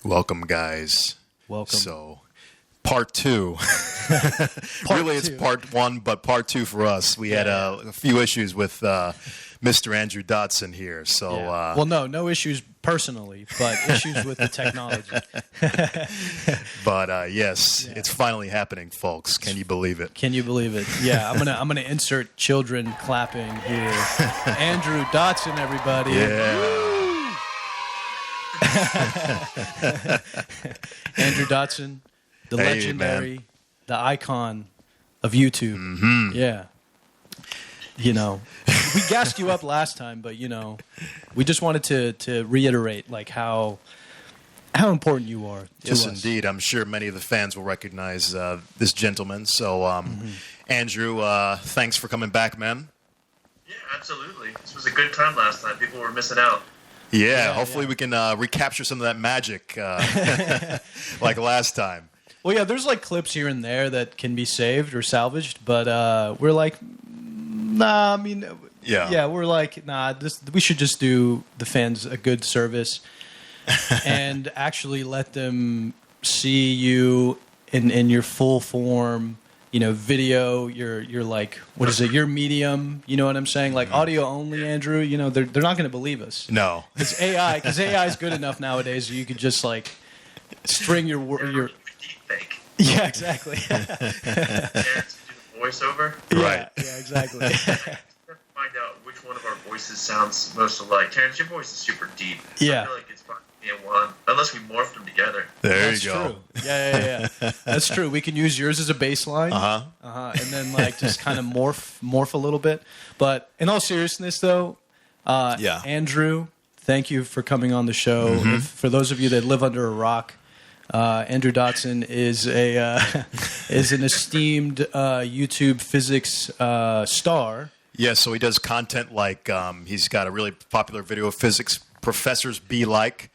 Welcome, guys. Welcome. So, part two. Really, it's part one, but part two for us. We had a few issues with Mr. Andrew Dotson here. So, well, no issues personally, but issues with the technology. But yes, it's finally happening, folks. Can you believe it? Can you believe it? Yeah, I'm gonna insert children clapping here. Andrew Dotson, everybody. Yeah. Andrew Dotson, the Hey, legendary, man. the icon of YouTube. Mm-hmm. Yeah. You know, we gassed you up last time, but we just wanted to reiterate like how important you are. Yes, to us. indeed. I'm sure many of the fans will recognize this gentleman. So, Andrew, thanks for coming back, man. Yeah, absolutely. This was a good time last time. People were missing out. Yeah, hopefully we can recapture some of that magic like last time. Well, yeah, there's like clips here and there that can be saved or salvaged, but we're like, nah. I mean, we're like, nah. We should just do the fans a good service and actually let them see you in your full form. Video. You're like, what is it? Your medium. You know what I'm saying? Like audio only, Andrew. They're not going to believe us. No, it's AI because AI is good enough nowadays. You could just like string your. Fake. Yeah, exactly. Terence can do the voiceover. Right. Yeah, exactly. Find out which one of our voices sounds most alike. Terence, your voice is super deep. Yeah. I feel like it's probably me and Juan, unless we morphed them together. That's you go. True. Yeah. That's true. We can use yours as a baseline. And then like just kind of morph a little bit. But in all seriousness, though, Andrew, thank you for coming on the show. Mm-hmm. For those of you that live under a rock, Andrew Dotson is an esteemed YouTube physics star. Yeah, so he does content like he's got a really popular video of physics professors be like,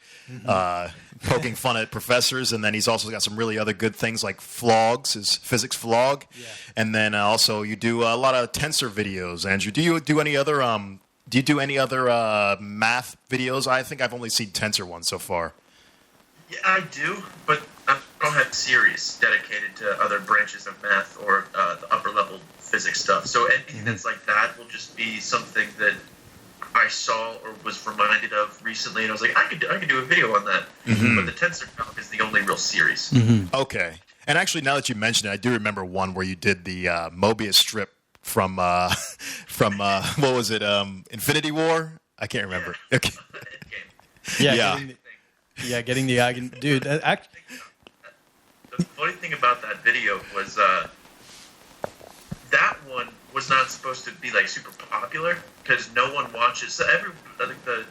poking fun at professors, and then he's also got some really other good things like vlogs, his physics vlog, and then also you do a lot of tensor videos. Andrew, do you do any other math videos? I think I've only seen tensor ones so far. Yeah, I do, but I don't have a series dedicated to other branches of math or the upper level physics stuff. So anything that's like that will just be something that I saw or was reminded of recently, and I was like, I could do a video on that. But the tensor talk is the only real series. Okay, and actually, now that you mention it, I do remember one where you did the Mobius strip from what was it? Infinity War? I can't remember. Yeah. Okay. Getting the Eigen... Dude, The funny thing about that video was that one was not supposed to be like super popular because no one watches. So I think the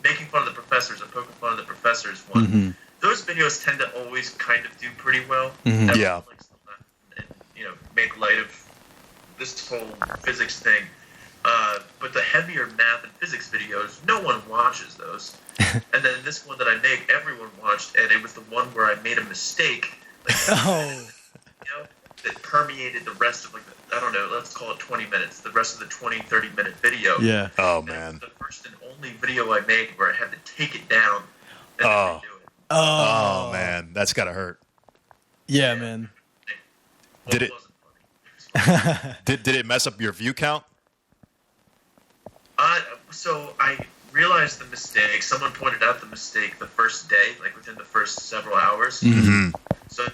making fun of the professors and poking fun of the professors one, those videos tend to always kind of do pretty well. Yeah. And, make light of this whole physics thing. But the heavier math and physics videos, no one watches those. And then this one that I make, everyone watched, and it was the one where I made a mistake. Like, that permeated the rest of, I don't know, let's call it 20 minutes, the rest of the 20, 30-minute video. Yeah. Oh, and man. It was the first and only video I made where I had to take it down and then redo it. Oh, man. That's got to hurt. Yeah, man. Well, Did it wasn't funny. did it mess up your view count? So I realized the mistake. Someone pointed out the mistake the first day, like within the first several hours. So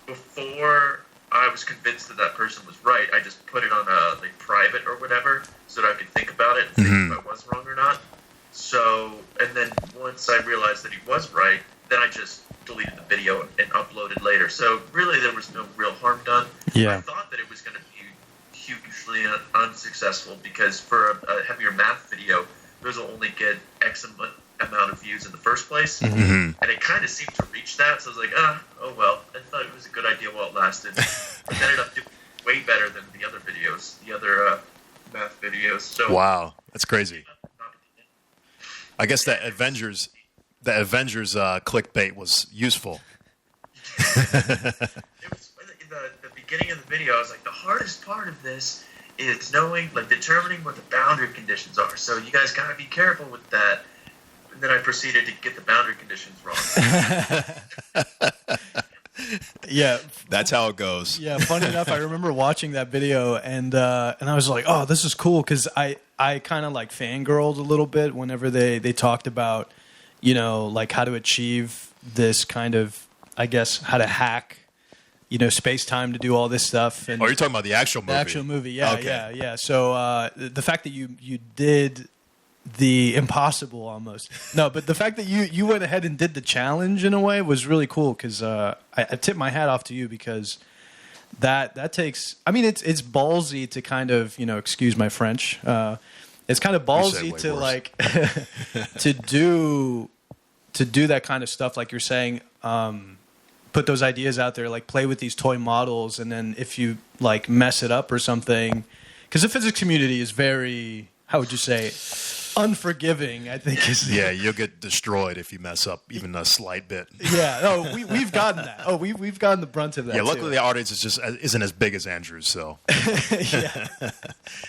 before I was convinced that person was right, I just put it on a private or whatever so that I could think about it and think if I was wrong or not. So, and then once I realized that he was right, then I just deleted the video and uploaded later. So really there was no real harm done. Yeah. I thought that it was going to be hugely unsuccessful because for a heavier math video, those will only get X amount of views in the first place. And it kind of seemed to reach that. So I was like, oh well. I thought it was a good idea while it lasted. It ended up doing way better than the other videos, the other math videos. So Wow, that's crazy. I guess that Avengers clickbait was useful. It was the beginning of the video. I was like, the hardest part of this is determining what the boundary conditions are. So you guys gotta be careful with that. and then I proceeded to get the boundary conditions wrong. Yeah, that's how it goes. Yeah, funny enough, I remember watching that video and I was like, oh, this is cool, because I kind of like fangirled a little bit whenever they talked about, you know, like how to achieve this kind of, I guess, how to hack, you know, space-time to do all this stuff. And you're talking about the actual movie? The actual movie, yeah, okay. yeah. So the fact that you did the impossible almost. No, but the fact that you went ahead and did the challenge in a way was really cool, because I tip my hat off to you, because that takes, I mean, it's ballsy to kind of, you know, excuse my French, it's kind of ballsy to like to do that kind of stuff, like you're saying, put those ideas out there, like play with these toy models, and then if you like mess it up or something, because the physics community is very, how would you say, unforgiving, I think is. Yeah, you'll get destroyed if you mess up even a slight bit. Yeah, no, we've gotten that. Oh, we've gotten the brunt of that. Yeah, luckily too. the audience isn't as big as Andrew's, so yeah,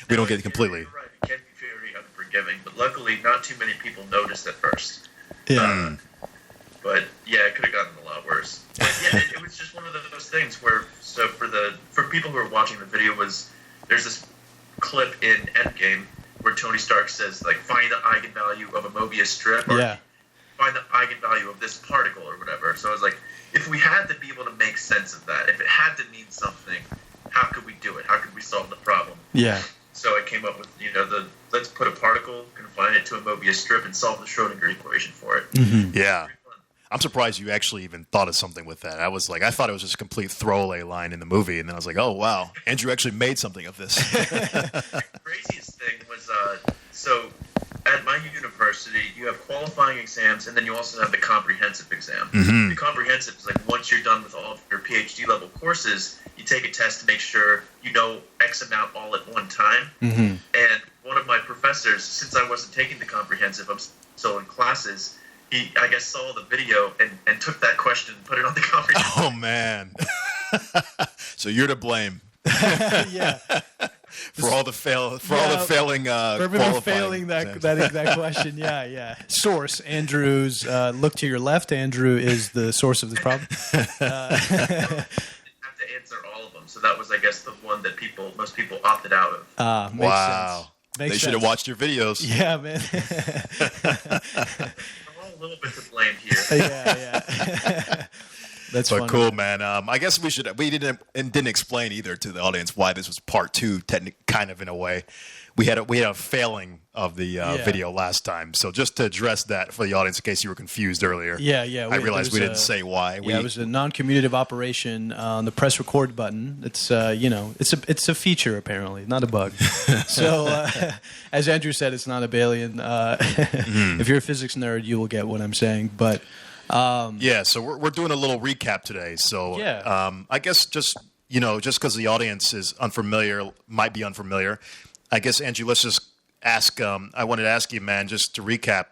we don't get completely. You're right. It can be very unforgiving, but luckily not too many people noticed at first. Yeah. But yeah, it could have gotten a lot worse. But yeah, it was just one of those things where, so for people who are watching the video, there's this clip in Endgame where Tony Stark says, like, find the eigenvalue of a Mobius strip, or find the eigenvalue of this particle, or whatever. So I was like, if we had to be able to make sense of that, if it had to mean something, how could we do it? How could we solve the problem? Yeah. So I came up with, you know, let's put a particle, confine it to a Mobius strip, and solve the Schrodinger equation for it. Mm-hmm. Yeah. I'm surprised you actually even thought of something with that. I thought it was just a complete throwaway line in the movie, and then I was like, oh, wow, Andrew actually made something of this. The craziest thing was, so at my university, you have qualifying exams, and then you also have the comprehensive exam. Mm-hmm. The comprehensive is like, once you're done with all of your PhD level courses, you take a test to make sure you know X amount all at one time. Mm-hmm. And one of my professors, since I wasn't taking the comprehensive, I'm still in classes, he, I guess, saw the video and took that question and put it on the comprehensive. Oh, man. So you're to blame. Yeah. For all the failing for everyone failing that exact question. Yeah. Source: Andrew's. Look to your left. Andrew is the source of this problem. I have to answer all of them, so that was, I guess, the one that most people opted out of. Makes sense. They should have watched your videos. Yeah, man. I'm all a little bit to blame here. Yeah. That's but funny. Cool, man. I guess we didn't explain either to the audience why this was part two, kind of in a way. We had a failing of the video last time, so just to address that for the audience in case you were confused earlier. Yeah. I realized we didn't say why. It was a non-commutative operation on the press record button. It's it's a feature apparently, not a bug. So as Andrew said, it's not a Balian. If you're a physics nerd, you will get what I'm saying. But so we're doing a little recap today. So I guess just because the audience might be unfamiliar. I guess, Andrew, let's just ask. I wanted to ask you, man, just to recap.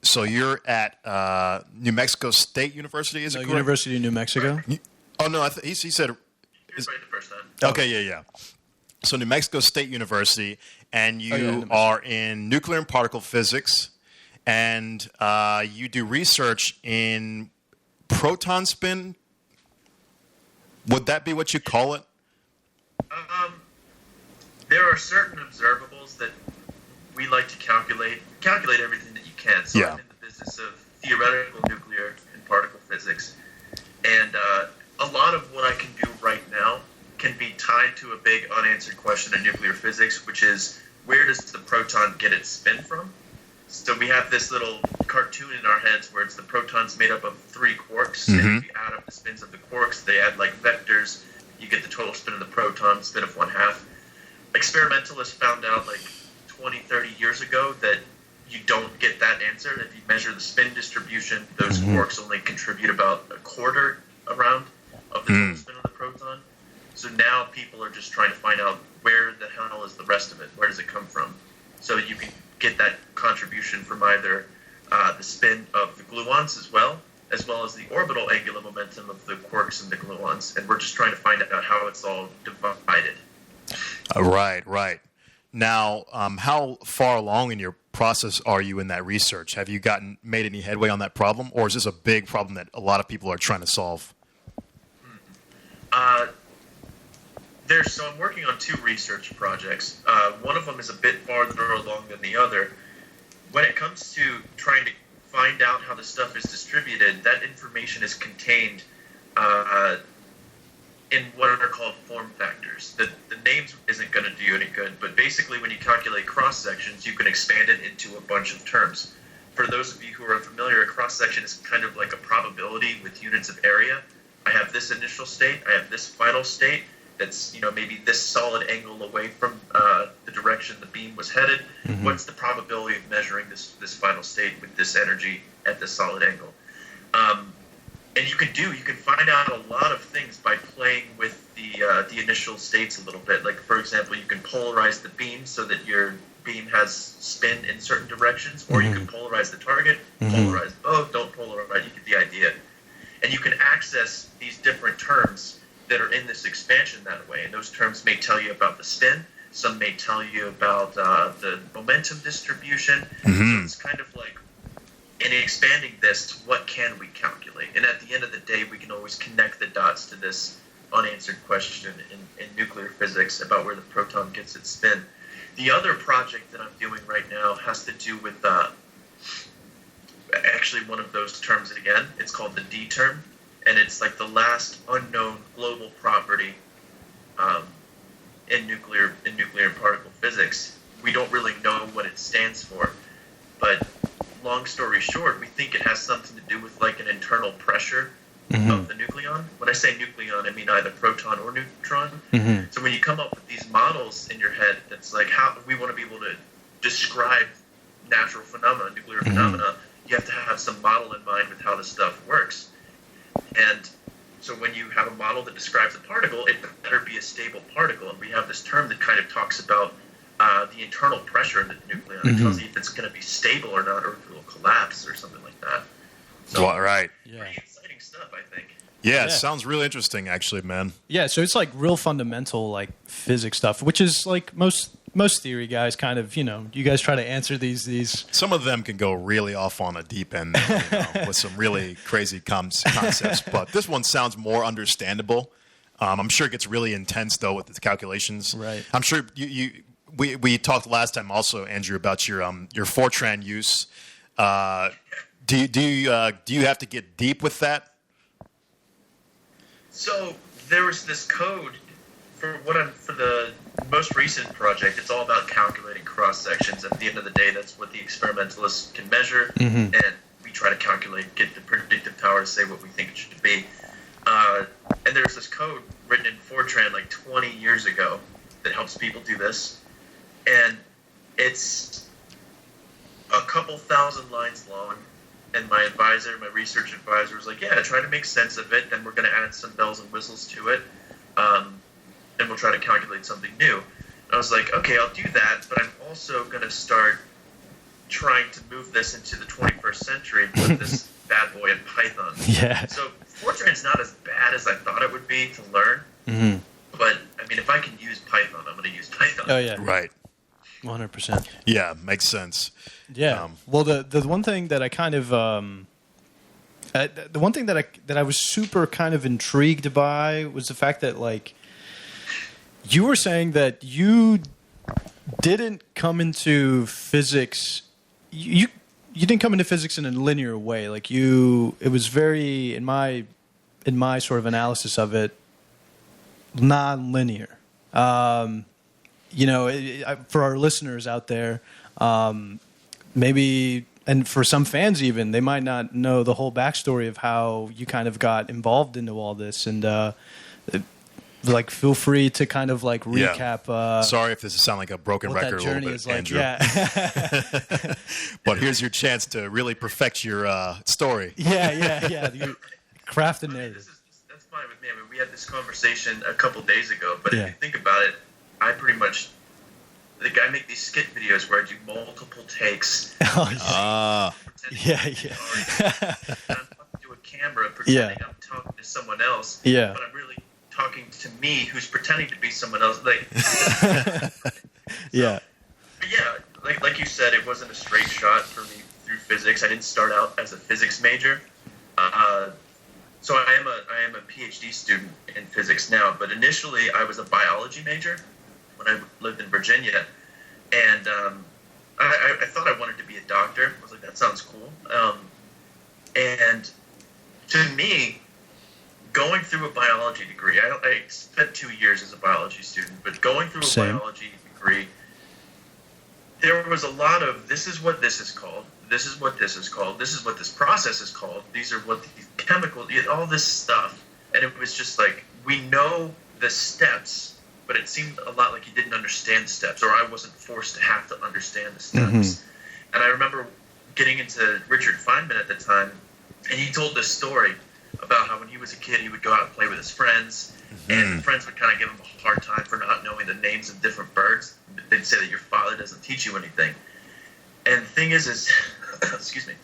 So you're at New Mexico State University, is it correct? University of New Mexico. Oh no, he said. You're right the first time. Okay, yeah. So New Mexico State University, and you are in nuclear and particle physics, and you do research in proton spin. Would that be what you call it? There are certain observables that we like to calculate everything that you can. So I'm in the business of theoretical nuclear and particle physics. And a lot of what I can do right now can be tied to a big unanswered question in nuclear physics, which is, where does the proton get its spin from? So we have this little cartoon in our heads where it's the proton's made up of 3 quarks. Mm-hmm. And if you add up the spins of the quarks, they add like vectors. You get the total spin of the proton, spin of 1/2. Experimentalists found out like 20, 30 years ago that you don't get that answer. If you measure the spin distribution, those quarks only contribute about 1/4 around of the total spin of the proton. So now people are just trying to find out, where the hell is the rest of it? Where does it come from? So you can get that contribution from either the spin of the gluons as well as the orbital angular momentum of the quarks and the gluons. And we're just trying to find out how it's all divided. Right. Now, how far along in your process are you in that research? Have you made any headway on that problem, or is this a big problem that a lot of people are trying to solve? So I'm working on 2 research projects. One of them is a bit farther along than the other. When it comes to trying to find out how the stuff is distributed, that information is contained in what are called form factors. The names isn't going to do you any good, but basically when you calculate cross-sections, you can expand it into a bunch of terms. For those of you who are unfamiliar, a cross-section is kind of like a probability with units of area. I have this initial state, I have this final state, that's maybe this solid angle away from the direction the beam was headed. Mm-hmm. What's the probability of measuring this final state with this energy at this solid angle? And you can find out a lot of things by playing with the initial states a little bit. Like, for example, you can polarize the beam so that your beam has spin in certain directions, or you can polarize the target, polarize both, don't polarize, you get the idea. And you can access these different terms that are in this expansion that way. And those terms may tell you about the spin, some may tell you about the momentum distribution. So it's kind of like, in expanding this, what can we calculate? And at the end of the day, we can always connect the dots to this unanswered question in nuclear physics about where the proton gets its spin. The other project that I'm doing right now has to do with actually one of those terms again. It's called the D term, and it's like the last unknown global property in nuclear and particle physics. We don't really know what it stands for, but long story short, we think it has something to do with like an internal pressure of the nucleon. When I say nucleon, I mean either proton or neutron. So when you come up with these models in your head, it's like how we want to be able to describe natural phenomena, nuclear phenomena, you have to have some model in mind with how this stuff works. And so when you have a model that describes a particle, it better be a stable particle. And we have this term that kind of talks about the internal pressure in the nucleon. It tells you if it's going to be stable or not, or if it will collapse or something like that. So, right. Pretty exciting stuff, I think. Yeah, it sounds really interesting, actually, man. Yeah, so it's like real fundamental, like physics stuff, which is like most theory guys kind of, you guys try to answer these. Some of them can go really off on a deep end with some really crazy concepts, but this one sounds more understandable. I'm sure it gets really intense, though, with the calculations. Right. I'm sure we talked last time also, Andrew, about your Fortran use. Do you have to get deep with that? So there was this code for the most recent project. It's all about calculating cross sections. At the end of the day, that's what the experimentalists can measure, and we try to get the predictive power to say what we think it should be. And there's this code written in Fortran like 20 years ago that helps people do this, and it's a couple thousand lines long. And my research advisor was like, yeah, try to make sense of it, then we're going to add some bells and whistles to it, and we'll try to calculate something new. And I was like, okay, I'll do that, but I'm also going to start trying to move this into the 21st century and put this bad boy in Python. Yeah. So Fortran's not as bad as I thought it would be to learn, but, I mean, if I can use Python, I'm going to use Python. Oh, yeah. Right. 100%. Yeah, makes sense. Yeah. Well, the one thing that I kind of the one thing that I was super kind of intrigued by was the fact that, like, you were saying that you didn't come into physics. You didn't come into physics in a linear way. Like, it was very, in my sort of analysis of it, non-linear. For our listeners out there, maybe, and for some fans even, they might not know the whole backstory of how you kind of got involved into all this. And like, feel free to kind of like recap. Yeah. Sorry if this sounds like a broken record a little bit, like, Andrew. Yeah. But here's your chance to really perfect your story. Yeah. You craft a narrative. That's fine with me. I mean, we had this conversation a couple days ago, but if you think about it, I pretty much, I make these skit videos where I do multiple takes. Yeah. I'm talking to a camera, pretending I'm talking to someone else. Yeah. But I'm really talking to me, who's pretending to be someone else. Like, Yeah. But yeah, like you said, it wasn't a straight shot for me through physics. I didn't start out as a physics major. So I am a PhD student in physics now, but initially I was a biology major when I lived in Virginia, and I thought I wanted to be a doctor. I was like, that sounds cool. And to me, going through a biology degree, I spent 2 years as a biology student, but going through a biology degree, there was a lot of, this is what this is called, this is what this is called, this is what this process is called, these are what these chemicals, all this stuff. And it was just like, we know the steps, but it seemed a lot like you didn't understand the steps, or I wasn't forced to have to understand the steps. Mm-hmm. And I remember getting into Richard Feynman at the time, and he told this story about how when he was a kid, he would go out and play with his friends, and friends would kind of give him a hard time for not knowing the names of different birds. They'd say that your father doesn't teach you anything. And the thing is excuse me,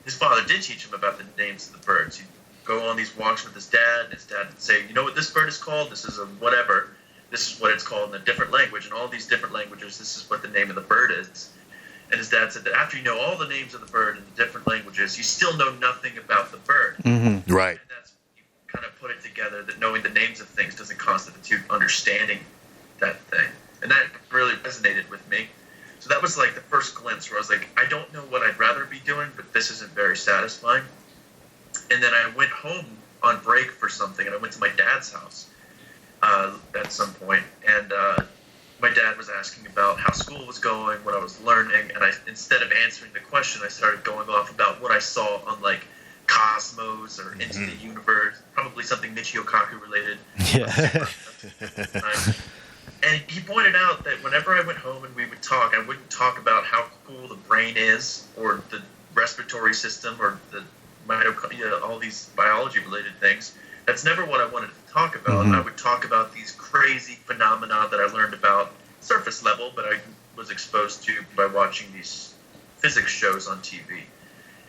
his father did teach him about the names of the birds. He'd go on these walks with his dad, and his dad would say, you know what this bird is called? This is a whatever. This is what it's called in a different language. In all these different languages, this is what the name of the bird is. And his dad said that after you know all the names of the bird in the different languages, you still know nothing about the bird. Mm-hmm. Right. And that's, you kind of put it together that knowing the names of things doesn't constitute understanding that thing. And that really resonated with me. So that was like the first glimpse where I was like, I don't know what I'd rather be doing, but this isn't very satisfying. And then I went home on break for something, and I went to my dad's house at some point, and my dad was asking about how school was going, what I was learning, and instead of answering the question, I started going off about what I saw on like Cosmos or Into the Universe, probably something Michio Kaku related. Yeah. And he pointed out that whenever I went home and we would talk, I wouldn't talk about how cool the brain is, or the respiratory system, or the mitochondria, all these biology-related things. That's never what I wanted to talk about. I would talk about these crazy phenomena that I learned about surface level, but I was exposed to by watching these physics shows on TV.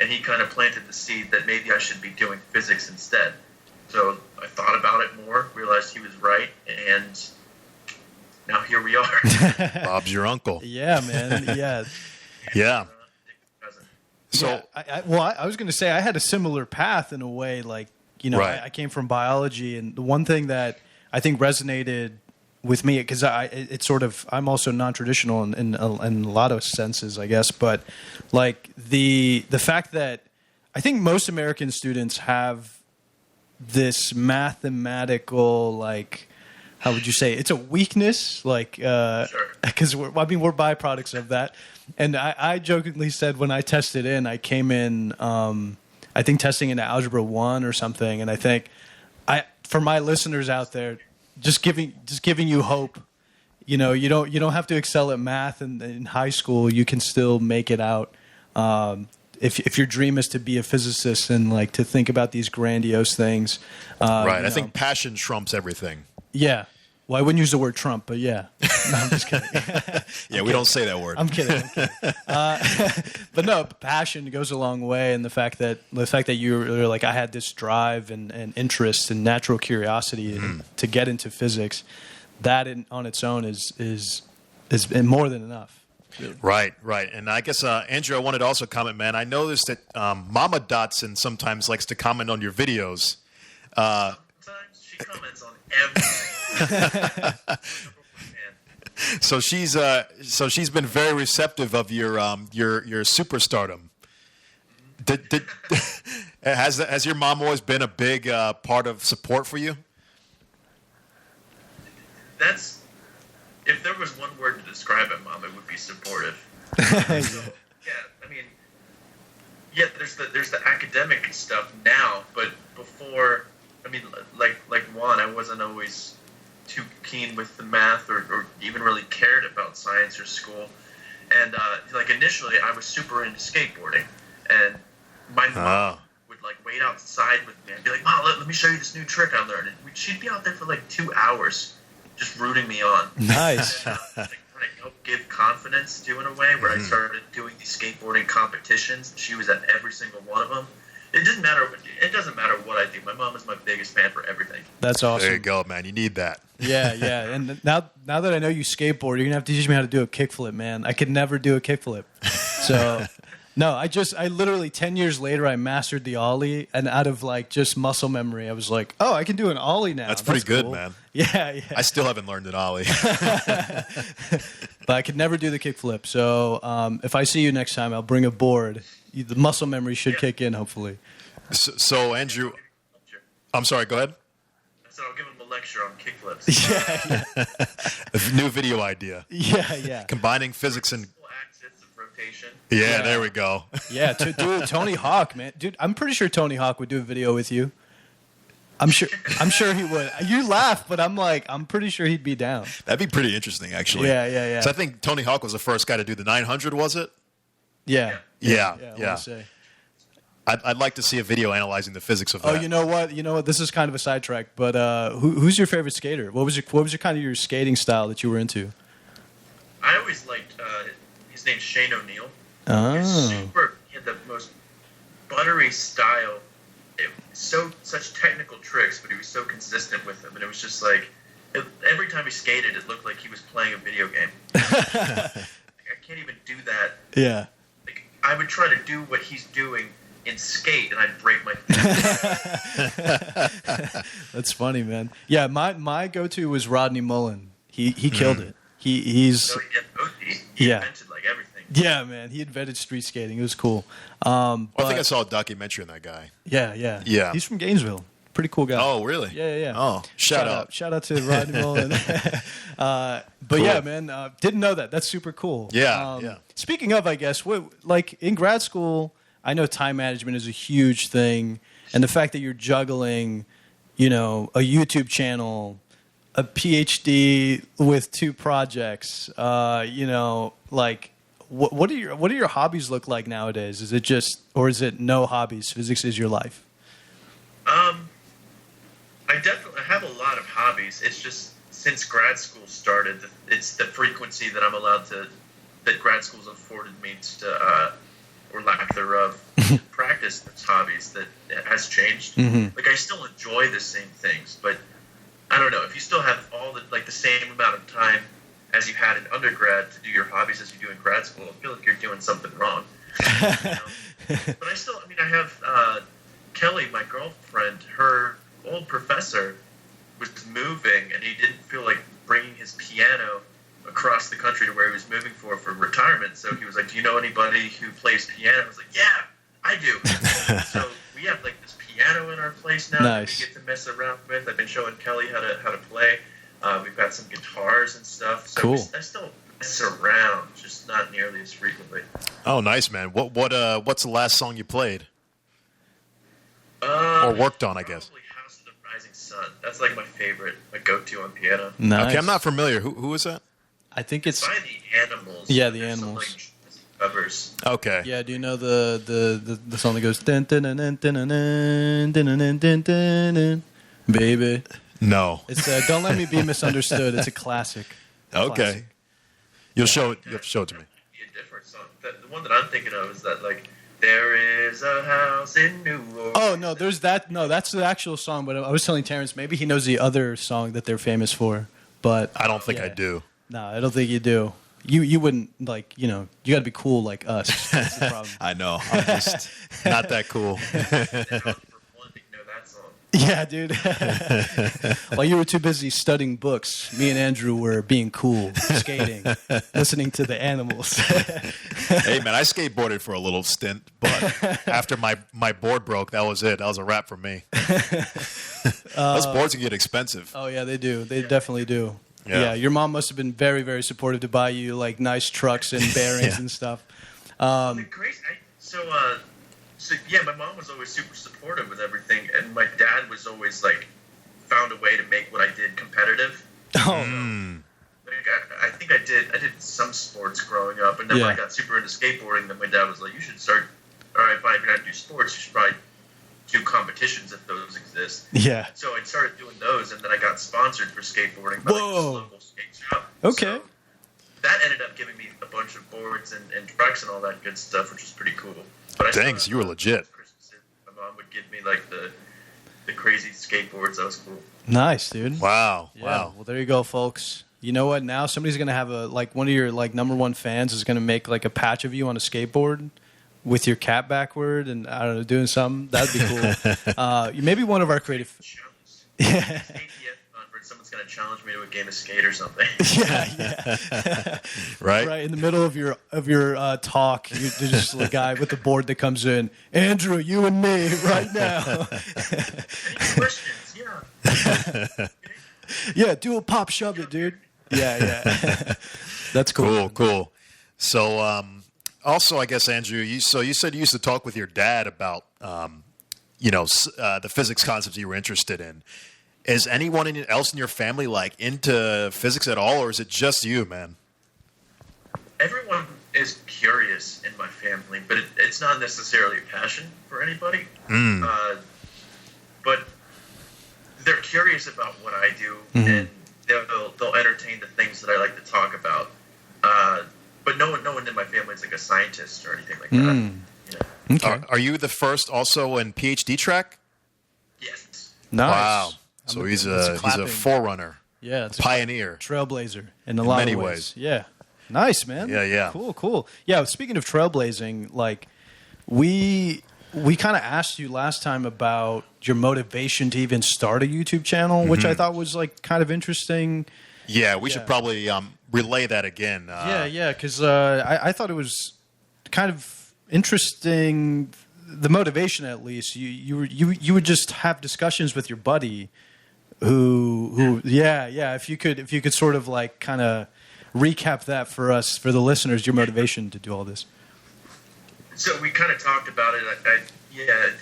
And he kind of planted the seed that maybe I should be doing physics instead. So I thought about it more, realized he was right, and now here we are. Bob's your uncle. Yeah, man. Yeah. Yeah. So, yeah, I was going to say I had a similar path in a way. Like, you know, I came from biology, and the one thing that I think resonated with me, because it's sort of, I'm also non-traditional in a lot of senses, I guess, but like the fact that I think most American students have this mathematical, like, how would you say, it's a weakness, like, because we're byproducts of that. And I jokingly said when I tested in, I came in, I think testing into Algebra 1 or something. And I think, for my listeners out there, just giving you hope. You know, you don't have to excel at math in high school. You can still make it out. If your dream is to be a physicist and like to think about these grandiose things. I think passion trumps everything. Yeah. Well, I wouldn't use the word Trump, but yeah. No, I'm just kidding. Yeah, we don't say that word. I'm kidding. But no, passion goes a long way, and the fact that you're like, I had this drive and interest and natural curiosity to get into physics, that on its own is more than enough. Really. Right. And I guess, Andrew, I wanted to also comment, man. I noticed that Mama Dotson sometimes likes to comment on your videos. Sometimes she comments on everything. So she's been very receptive of your superstardom. Has your mom always been a big part of support for you? That's, if there was one word to describe it, Mom, it would be supportive. There's the academic stuff now, but before, I mean, like Juan, I wasn't always too keen with the math or even really cared about science or school. And like initially, I was super into skateboarding, and my mom would like wait outside with me and be like, "Mom, let me show you this new trick I learned." And she'd be out there for like 2 hours, just rooting me on. Nice. And, trying to help give confidence to in a way where I started doing these skateboarding competitions. She was at every single one of them. It didn't matter. it doesn't matter what I do. My mom is my biggest fan for everything. That's awesome. There you go, man. You need that. Yeah. And now that I know you skateboard, you're gonna have to teach me how to do a kickflip, man. I could never do a kickflip. So no, I literally 10 years later I mastered the ollie, and out of like just muscle memory, I was like, oh, I can do an ollie now. That's pretty good, cool. man. Yeah. I still haven't learned an ollie. But I could never do the kickflip. So if I see you next time, I'll bring a board. The muscle memory should kick in, hopefully. So Andrew, I'm sorry. Go ahead. So I'll give him a lecture on kickflips. A new video idea. Yeah. Combining physics and Axis of rotation. yeah, there we go. Yeah, dude, Tony Hawk, man. Dude, I'm pretty sure Tony Hawk would do a video with you. I'm sure he would. You laugh, but I'm pretty sure he'd be down. That'd be pretty interesting, actually. Yeah. So I think Tony Hawk was the first guy to do the 900, was it? Yeah. Yeah. I wanna say. I'd like to see a video analyzing the physics of that. Oh, you know what? This is kind of a sidetrack, but who's your favorite skater? What was your kind of your skating style that you were into? I always liked his name's Shane O'Neill. Oh. He had the most buttery style. Such technical tricks, but he was so consistent with them, and it was just like every time he skated, it looked like he was playing a video game. I can't even do that. Yeah. Like I would try to do what he's doing in skate, and I'd break my feet. That's funny, man. Yeah, my go-to was Rodney Mullen. He killed it. He's He invented like everything. Yeah, man. He invented street skating. It was cool. I think I saw a documentary on that guy. Yeah. He's from Gainesville. Pretty cool guy. Oh, really? Yeah. Oh, shout out. Shout out to Rodney Mullen. But cool. Yeah, man, didn't know that. That's super cool. Yeah. Speaking of, I guess, like in grad school, I know time management is a huge thing, and the fact that you're juggling, a YouTube channel, a PhD with 2 projects, like. What do your hobbies look like nowadays? Is it no hobbies? Physics is your life. I definitely have a lot of hobbies. It's just since grad school started, it's the frequency that I'm allowed to, that grad school's afforded me to, or lack thereof, practice those hobbies that has changed. Mm-hmm. Like I still enjoy the same things, but I don't know if you still have all the same amount of time as you had in undergrad to do your hobbies as you do in grad school. I feel like you're doing something wrong. But I have Kelly, my girlfriend, her old professor was moving, and he didn't feel like bringing his piano across the country to where he was moving for retirement. So he was like, do you know anybody who plays piano? I was like, yeah, I do. So we have like this piano in our place now that we get to mess around with. I've been showing Kelly how to play. We've got some guitars and stuff. So cool. I still mess around, just not nearly as frequently. Oh, nice, man. What's the last song you played? Or worked on, I guess. Probably House of the Rising Sun. That's like my favorite, my go-to on piano. Nice. Okay, I'm not familiar. Who is that? I think it's by the Animals. Yeah, the There's Animals. Some, covers. Okay. Yeah, do you know the song that goes dun dun dun dun dun dun dun dun dun dun dun, baby? No. It's Don't Let Me Be Misunderstood. It's a classic. Okay. Classic. You have to show it to me. A different song. The one that I'm thinking of is that like there is a house in New Orleans. Oh no, there's that. No, that's the actual song. But I was telling Terrence maybe he knows the other song that they're famous for. But I don't think I do. No, I don't think you do. You wouldn't like you got to be cool like us. That's the problem. I know. I'm just not that cool. Yeah, dude. While you were too busy studying books, me and Andrew were being cool, skating, listening to the Animals. Hey, man, I skateboarded for a little stint, but after my board broke, that was it. That was a wrap for me. Those boards can get expensive. Oh, yeah, they do. They definitely do. Yeah. Your mom must have been very, very supportive to buy you, like, nice trucks and bearings and stuff. So my mom was always super supportive with everything, and my dad was always like found a way to make what I did competitive. Oh, like, I think I did some sports growing up, and then when I got super into skateboarding, then my dad was like, "You should start. All right, fine. If you're not gonna do sports, you should probably do competitions if those exist." Yeah. So I started doing those, and then I got sponsored for skateboarding by like, this local skate shop. Okay. So that ended up giving me a bunch of boards and trucks and all that good stuff, which was pretty cool. But Dang, so you were legit. My Proton would give me like the crazy skateboards. That was cool. Nice, dude. Wow. Yeah. Wow. Well, there you go, folks. You know what? Now somebody's gonna have one of your like number one fans is gonna make like a patch of you on a skateboard with your cap backward and I don't know, doing something. That'd be cool. Maybe one of our creative. Yeah. Someone's gonna challenge me to a game of skate or something. Yeah. Right. Right in the middle of your talk, there's just a guy with the board that comes in. Andrew, you and me right now. Questions? Yeah. Yeah, do a pop shove it, dude. Yeah. That's cool. Cool. So, also, I guess Andrew, you said you used to talk with your dad about, the physics concepts you were interested in. Is anyone else in your family like into physics at all, or is it just you, man? Everyone is curious in my family, but it's not necessarily a passion for anybody. But they're curious about what I do, and they'll entertain the things that I like to talk about. But no one in my family is like a scientist or anything like that. Yeah. Okay. Are you the first also in PhD track? Yes. Nice. Wow. So he's a forerunner. Yeah, it's pioneer, trailblazer in a lot many of ways. Yeah, nice, man. Yeah. Cool. Yeah, speaking of trailblazing, like we kind of asked you last time about your motivation to even start a YouTube channel, which I thought was like kind of interesting. Yeah, we should probably relay that again. Because I thought it was kind of interesting. The motivation, at least, you would just have discussions with your buddy. If you could sort of like kind of recap that for us, for the listeners, your motivation to do all this. So we kind of talked about it.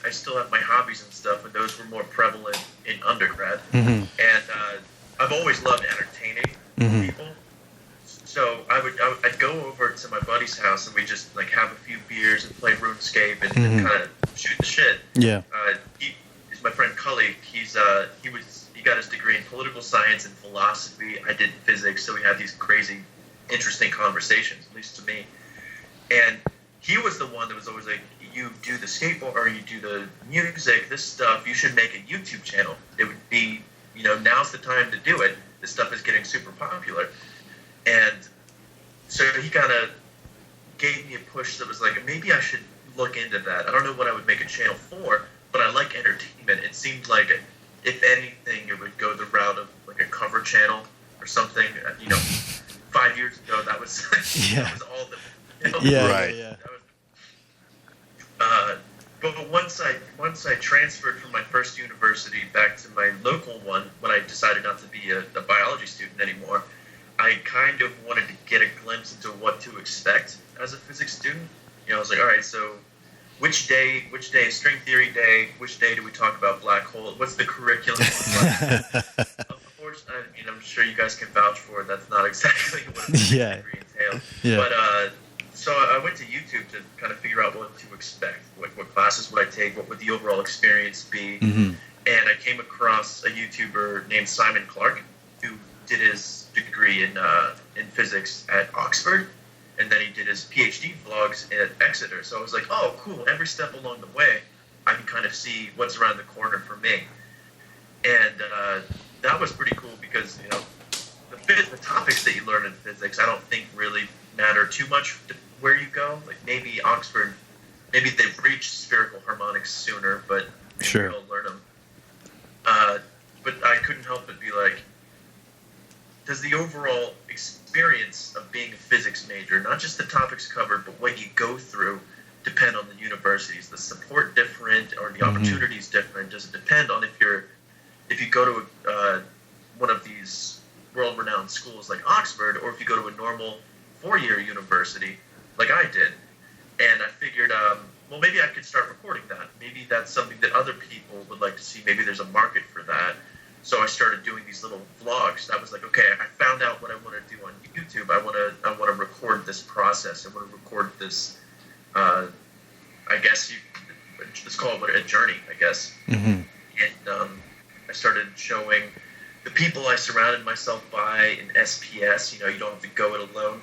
I still have my hobbies and stuff, but those were more prevalent in undergrad. And I've always loved entertaining people. So I'd go over to my buddy's house and we just like have a few beers and play RuneScape and kind of shoot the shit. Yeah. He's my friend Cully. He got his degree in political science and philosophy. I did physics, so we had these crazy, interesting conversations, at least to me. And he was the one that was always like, you do the skateboard or you do the music, this stuff, you should make a YouTube channel. It would be, now's the time to do it. This stuff is getting super popular. And so he kind of gave me a push that was like, maybe I should look into that. I don't know what I would make a channel for, but I like entertainment. It seemed like, if anything, it would go the route of like a cover channel or something. 5 years ago, that was that was all the right. Yeah. But once I transferred from my first university back to my local one, when I decided not to be a biology student anymore, I kind of wanted to get a glimpse into what to expect as a physics student. I was like, all right, so which day is string theory day? Which day do we talk about black hole? What's the curriculum? Of course, I'm sure you guys can vouch for it. That's not exactly what a degree entails. Yeah. But so I went to YouTube to kind of figure out what to expect. What classes would I take? What would the overall experience be? And I came across a YouTuber named Simon Clark who did his degree in physics at Oxford. And then he did his PhD vlogs at Exeter. So I was like, oh, cool. Every step along the way, I can kind of see what's around the corner for me. And that was pretty cool because, the topics that you learn in physics, I don't think really matter too much where you go. Like maybe Oxford, maybe they've reached spherical harmonics sooner, but maybe you'll learn them. But I couldn't help but be like, does the overall experience of being a physics major, not just the topics covered, but what you go through, depend on the universities? The support different, or the opportunities different? Does it depend on if you go to one of these world-renowned schools like Oxford, or if you go to a normal 4-year university like I did? And I figured, well, maybe I could start recording that. Maybe that's something that other people would like to see. Maybe there's a market for that. So I started doing these little vlogs. I was like, okay, I found out what I want to do on YouTube. I want to record this process. I want to record this. I guess let's call it a journey. I guess. And I started showing the people I surrounded myself by in SPS. You don't have to go it alone.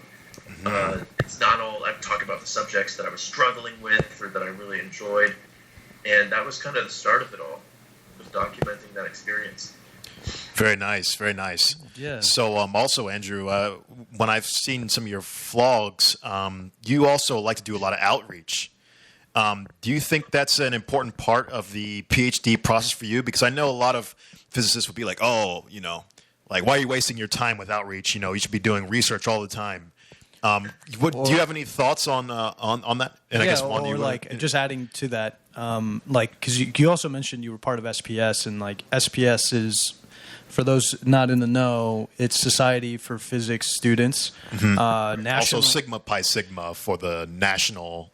It's not all. I talk about the subjects that I was struggling with or that I really enjoyed. And that was kind of the start of it all, was documenting that experience. Very nice, very nice. Yeah. So also, Andrew, when I've seen some of your vlogs, you also like to do a lot of outreach. Do you think that's an important part of the PhD process for you? Because I know a lot of physicists would be like, oh, like, why are you wasting your time with outreach? You should be doing research all the time. Do you have any thoughts on that? And I guess just adding to that, because you also mentioned you were part of SPS, and like SPS is, for those not in the know, it's Society for Physics Students. Mm-hmm. Also Sigma Pi Sigma for the national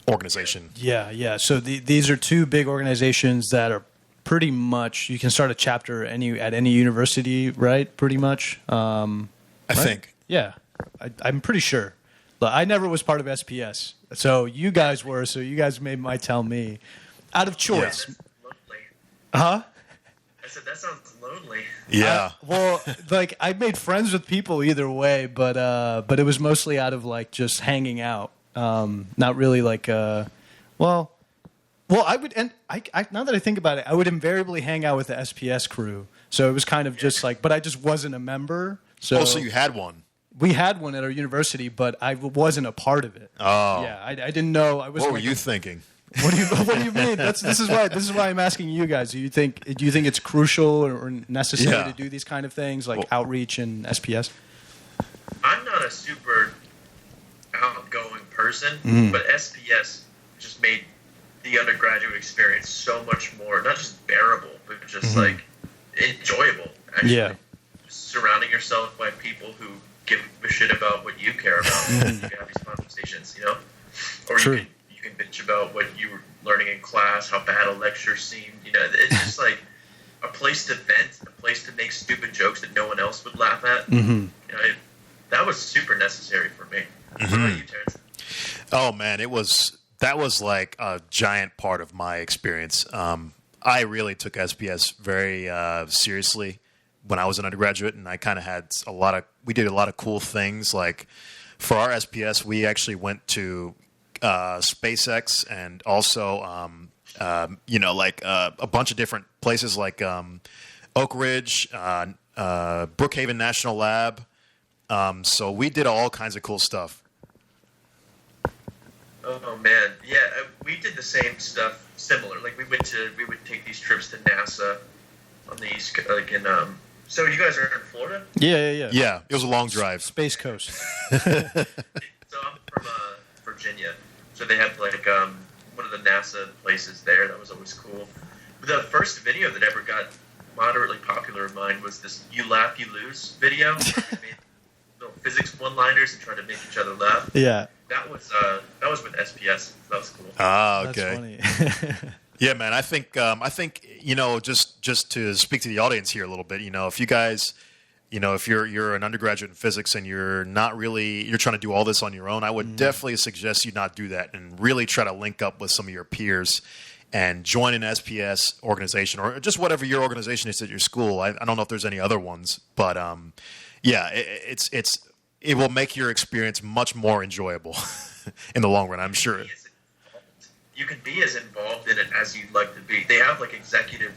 organization. Yeah. So these are two big organizations that are pretty much, you can start a chapter at any university, right? Pretty much. I think. Yeah, I'm pretty sure. But I never was part of SPS. So you guys were, so you guys might tell me. Out of choice. Yeah. Huh? I said, that sounds lonely. Yeah. I made friends with people either way, but it was mostly out of like just hanging out. Not really like, I would, and I now that I think about it, I would invariably hang out with the SPS crew. So it was kind of just like, but I just wasn't a member. So you had one. We had one at our university, but I wasn't a part of it. Oh. Yeah, I didn't know. I was. What were you thinking? What do you mean? This is why I'm asking you guys. Do you think it's crucial or necessary to do these kind of things like outreach and SPS? I'm not a super outgoing person, but SPS just made the undergraduate experience so much more, not just bearable, but just like enjoyable. Actually, surrounding yourself by people who give a shit about what you care about. You can have these conversations, or True. You can bitch about what you were learning in class, how bad a lecture seemed. It's just like a place to vent, a place to make stupid jokes that no one else would laugh at. That was super necessary for me. What about you, Terence? Oh man, that was like a giant part of my experience. I really took SPS very seriously when I was an undergraduate, and I kind of had we did a lot of cool things. Like for our SPS, we actually went to SpaceX and also, a bunch of different places like Oak Ridge, Brookhaven National Lab. So we did all kinds of cool stuff. Oh man, yeah, we did the same stuff, similar. Like we would take these trips to NASA on the East, like in So you guys are in Florida? Yeah. Yeah, it was a long drive. Space Coast. So I'm from Virginia. So they have like one of the NASA places there. That was always cool. But the first video that ever got moderately popular of mine was this "You Laugh, You Lose" video. We made little physics one-liners and tried to make each other laugh. Yeah. That was with SPS. That was cool. Ah, okay. That's funny. Yeah, man. I think just to speak to the audience here a little bit, if you guys, if you're an undergraduate in physics and you're trying to do all this on your own, I would definitely suggest you not do that and really try to link up with some of your peers and join an SPS organization or just whatever your organization is at your school. I don't know if there's any other ones, but it will make your experience much more enjoyable in the long run, I'm sure. You can be as involved in it as you'd like to be. They have like executive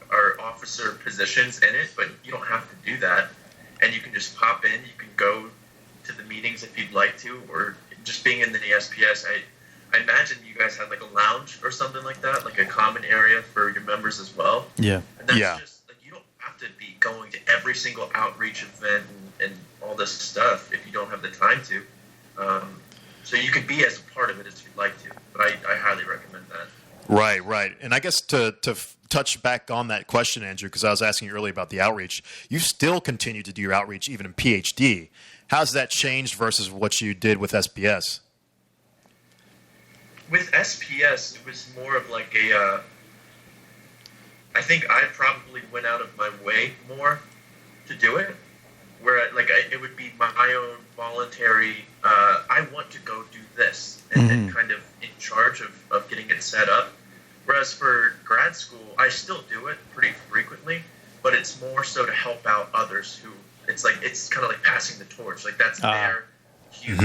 or officer positions in it, but you don't have to do that. And you can just pop in. You can go to the meetings if you'd like to, or just being in the SPS. I imagine you guys had like a lounge or something like that, like a common area for your members as well. Yeah. And that's just like, you don't have to be going to every single outreach event and all this stuff if you don't have the time to. So you could be as a part of it as you'd like to, but I highly recommend that. Right. And I guess to touch back on that question, Andrew, because I was asking you earlier about the outreach, you still continue to do your outreach even in PhD. How's that changed versus what you did with SPS? With SPS, it was more of like I think I probably went out of my way more to do it. Where it would be my own voluntary, I want to go do this, and then kind of in charge of getting it set up. Whereas for grad school, I still do it pretty frequently, but it's more so to help out others who, it's kind of like passing the torch. Like that's their huge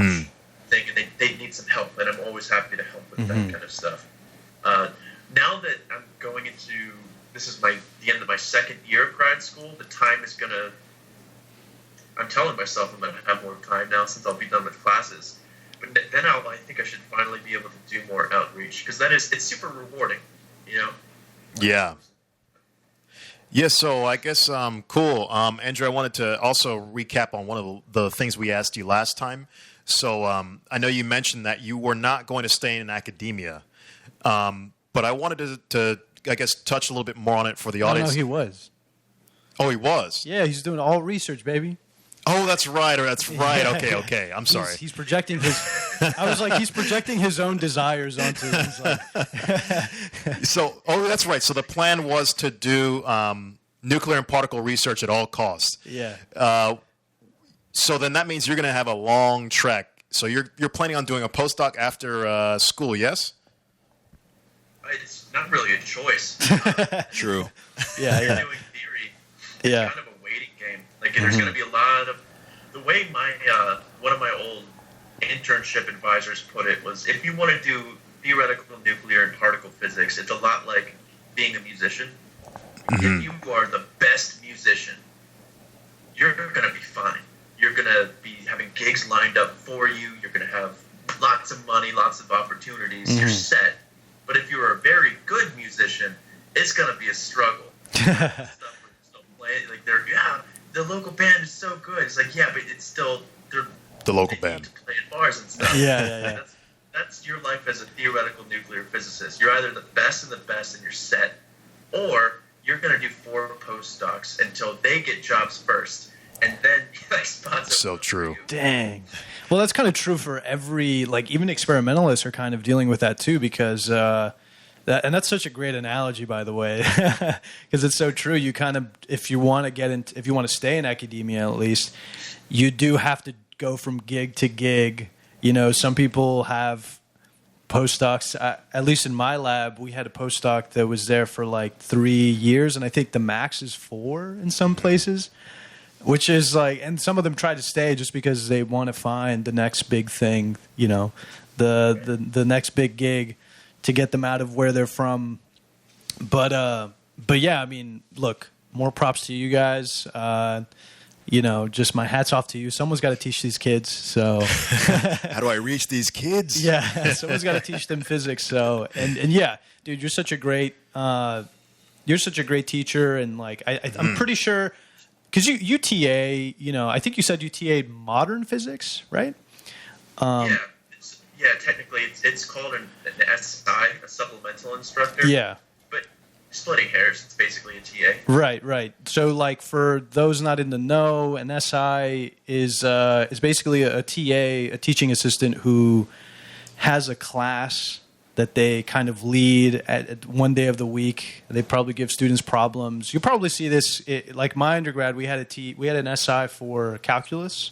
thing, and they need some help, and I'm always happy to help with that kind of stuff. Now that I'm going into this is the end of my second year of grad school, the time is gonna. I'm telling myself I'm gonna have more time now since I'll be done with classes. But then I think I should finally be able to do more outreach because it's super rewarding, you know. Yeah. Yeah, so I guess cool. Andrew, I wanted to also recap on one of the things we asked you last time. So I know you mentioned that you were not going to stay in academia, but I wanted to I guess, touch a little bit more on it for the audience. No, he was. Oh, he was? Yeah, he's doing all research, baby. Oh, that's right. Yeah. Okay. I'm sorry. He's projecting his. I was like, he's projecting his own desires onto. He's like, that's right. So the plan was to do nuclear and particle research at all costs. Yeah. So then that means you're going to have a long trek. So you're planning on doing a postdoc after school, yes? It's not really a choice. True. Yeah. Doing theory. It's kind of a waiting game. Like there's going to be a lot of the way my one of my old internship advisors put it was if you want to do theoretical nuclear and particle physics, it's a lot like being a musician. If you are the best musician, you're going to be fine. You're going to be having gigs lined up for you. You're going to have lots of money, lots of opportunities. You're set. But if you're a very good musician, it's going to be a struggle. The local band is so good. It's like, yeah, but it's still the local band to play in bars and stuff. Yeah. That's your life as a theoretical nuclear physicist. You're either the best of the best and you're set, or you're going to do 4 postdocs until they get jobs first, and then sponsor. So true. Dang. Well, that's kind of true for every, like, even experimentalists are kind of dealing with that too, because and that's such a great analogy, by the way, because it's so true. You kind of, if you want to stay in academia, at least, you do have to go from gig to gig. You know, some people have postdocs. At least in my lab, we had a postdoc that was there for like 3 years, and I think the max is 4 in some places. Which is like, and some of them try to stay just because they want to find the next big thing, you know, the next big gig to get them out of where they're from. But yeah, I mean, look, more props to you guys. You know, just my hat's off to you. Someone's got to teach these kids. So how do I reach these kids? Yeah, someone's got to teach them physics. So and yeah, dude, you're such a great teacher, and like I'm pretty sure. Because you TA, you know, I think you said you TA'd modern physics, right? Technically it's called an SI, a supplemental instructor. Yeah. But splitting hairs, it's basically a TA. Right. So, like, for those not in the know, an SI is basically a TA, a teaching assistant who has a class that they kind of lead at one day of the week. They probably give students problems. You'll probably see this, like my undergrad, we had an SI for calculus.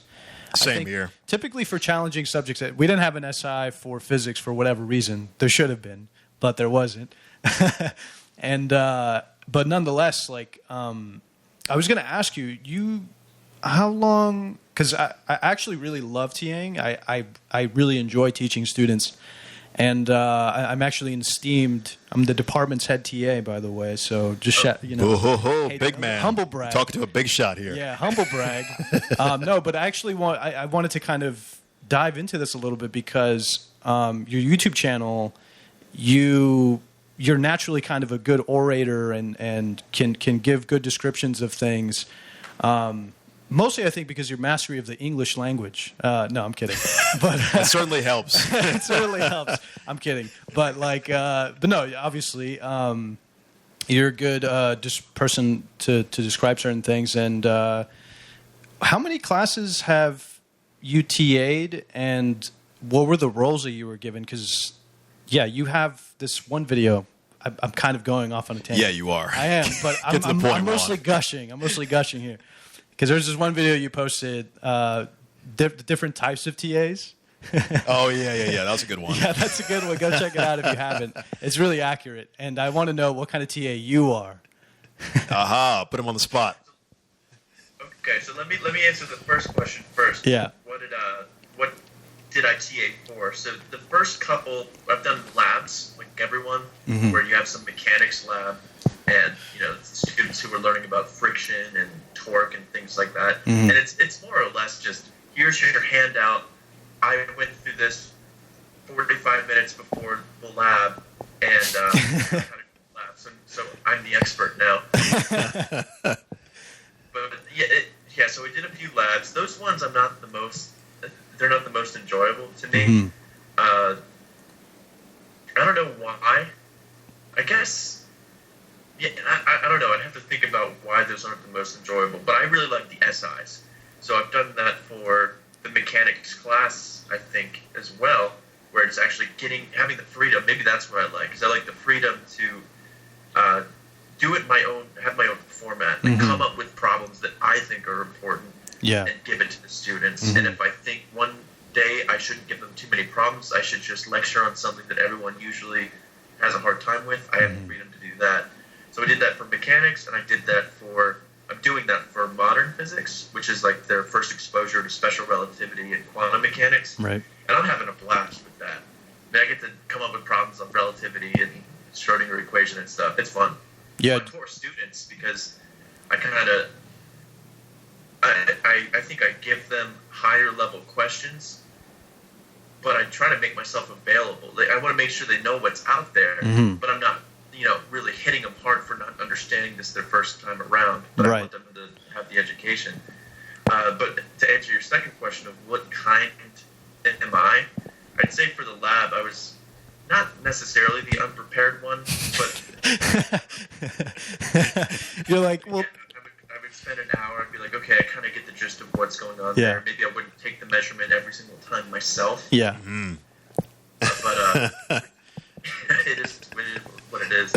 Same here. Typically for challenging subjects, we didn't have an SI for physics for whatever reason. There should have been, but there wasn't. And but nonetheless, like I was going to ask you how long? Because I actually really love TAing. I really enjoy teaching students. And I'm actually esteemed. I'm the department's head TA, by the way. So just hey, big man, humble brag. Talking to a big shot here. Yeah, humble brag. No, but I actually I wanted to kind of dive into this a little bit because your YouTube channel, you're naturally kind of a good orator and can give good descriptions of things. Mostly, I think, because your mastery of the English language. No, I'm kidding. But it certainly helps. It certainly helps. I'm kidding. But like, but no, obviously, you're a good person to describe certain things. And how many classes have you TA'd, and what were the roles that you were given? Because yeah, you have this one video. I'm kind of going off on a tangent. Yeah, you are. I am, but I'm mostly gushing. I'm mostly gushing here. Because there's this one video you posted, different types of TAs. Oh, yeah. That was a good one. Yeah, that's a good one. Go check it out if you haven't. It's really accurate. And I want to know what kind of TA you are. Aha, put him on the spot. Okay, so let me answer the first question first. Yeah. What did I TA for? So the first couple, I've done labs, like everyone, where you have some mechanics lab, and students who are learning about friction and torque and things like that. And it's more or less just, here's your handout. I went through this 45 minutes before the lab, and how to lab. So I'm the expert now. But yeah, so we did a few labs. Those ones they're not the most enjoyable to me. I don't know why. I guess, yeah, I don't know. I'd have to think about why those aren't the most enjoyable. But I really like the SIs. So I've done that for the mechanics class, I think, as well, where it's actually having the freedom. Maybe that's what I like, because I like the freedom to do it have my own format, and come up with problems that I think are important, and give it to the students. And if I think one day I shouldn't give them too many problems, I should just lecture on something that everyone usually has a hard time with, I have the freedom to do that. So I did that for mechanics, and I'm doing that for modern physics, which is like their first exposure to special relativity and quantum mechanics. Right. And I'm having a blast with that. I get to come up with problems of relativity and Schrodinger equation and stuff. It's fun. Yeah. But for students, because I think I give them higher level questions, but I try to make myself available. I want to make sure they know what's out there, but I'm not, really hitting them hard for not understanding this their first time around. But I want them to have the education. But to answer your second question of what kind am I, I'd say for the lab, I was not necessarily the unprepared one, but you're like, well, I would spend an hour and be like, okay, I kind of get the gist of what's going on there. Maybe I wouldn't take the measurement every single time myself. Yeah. But it is what it is.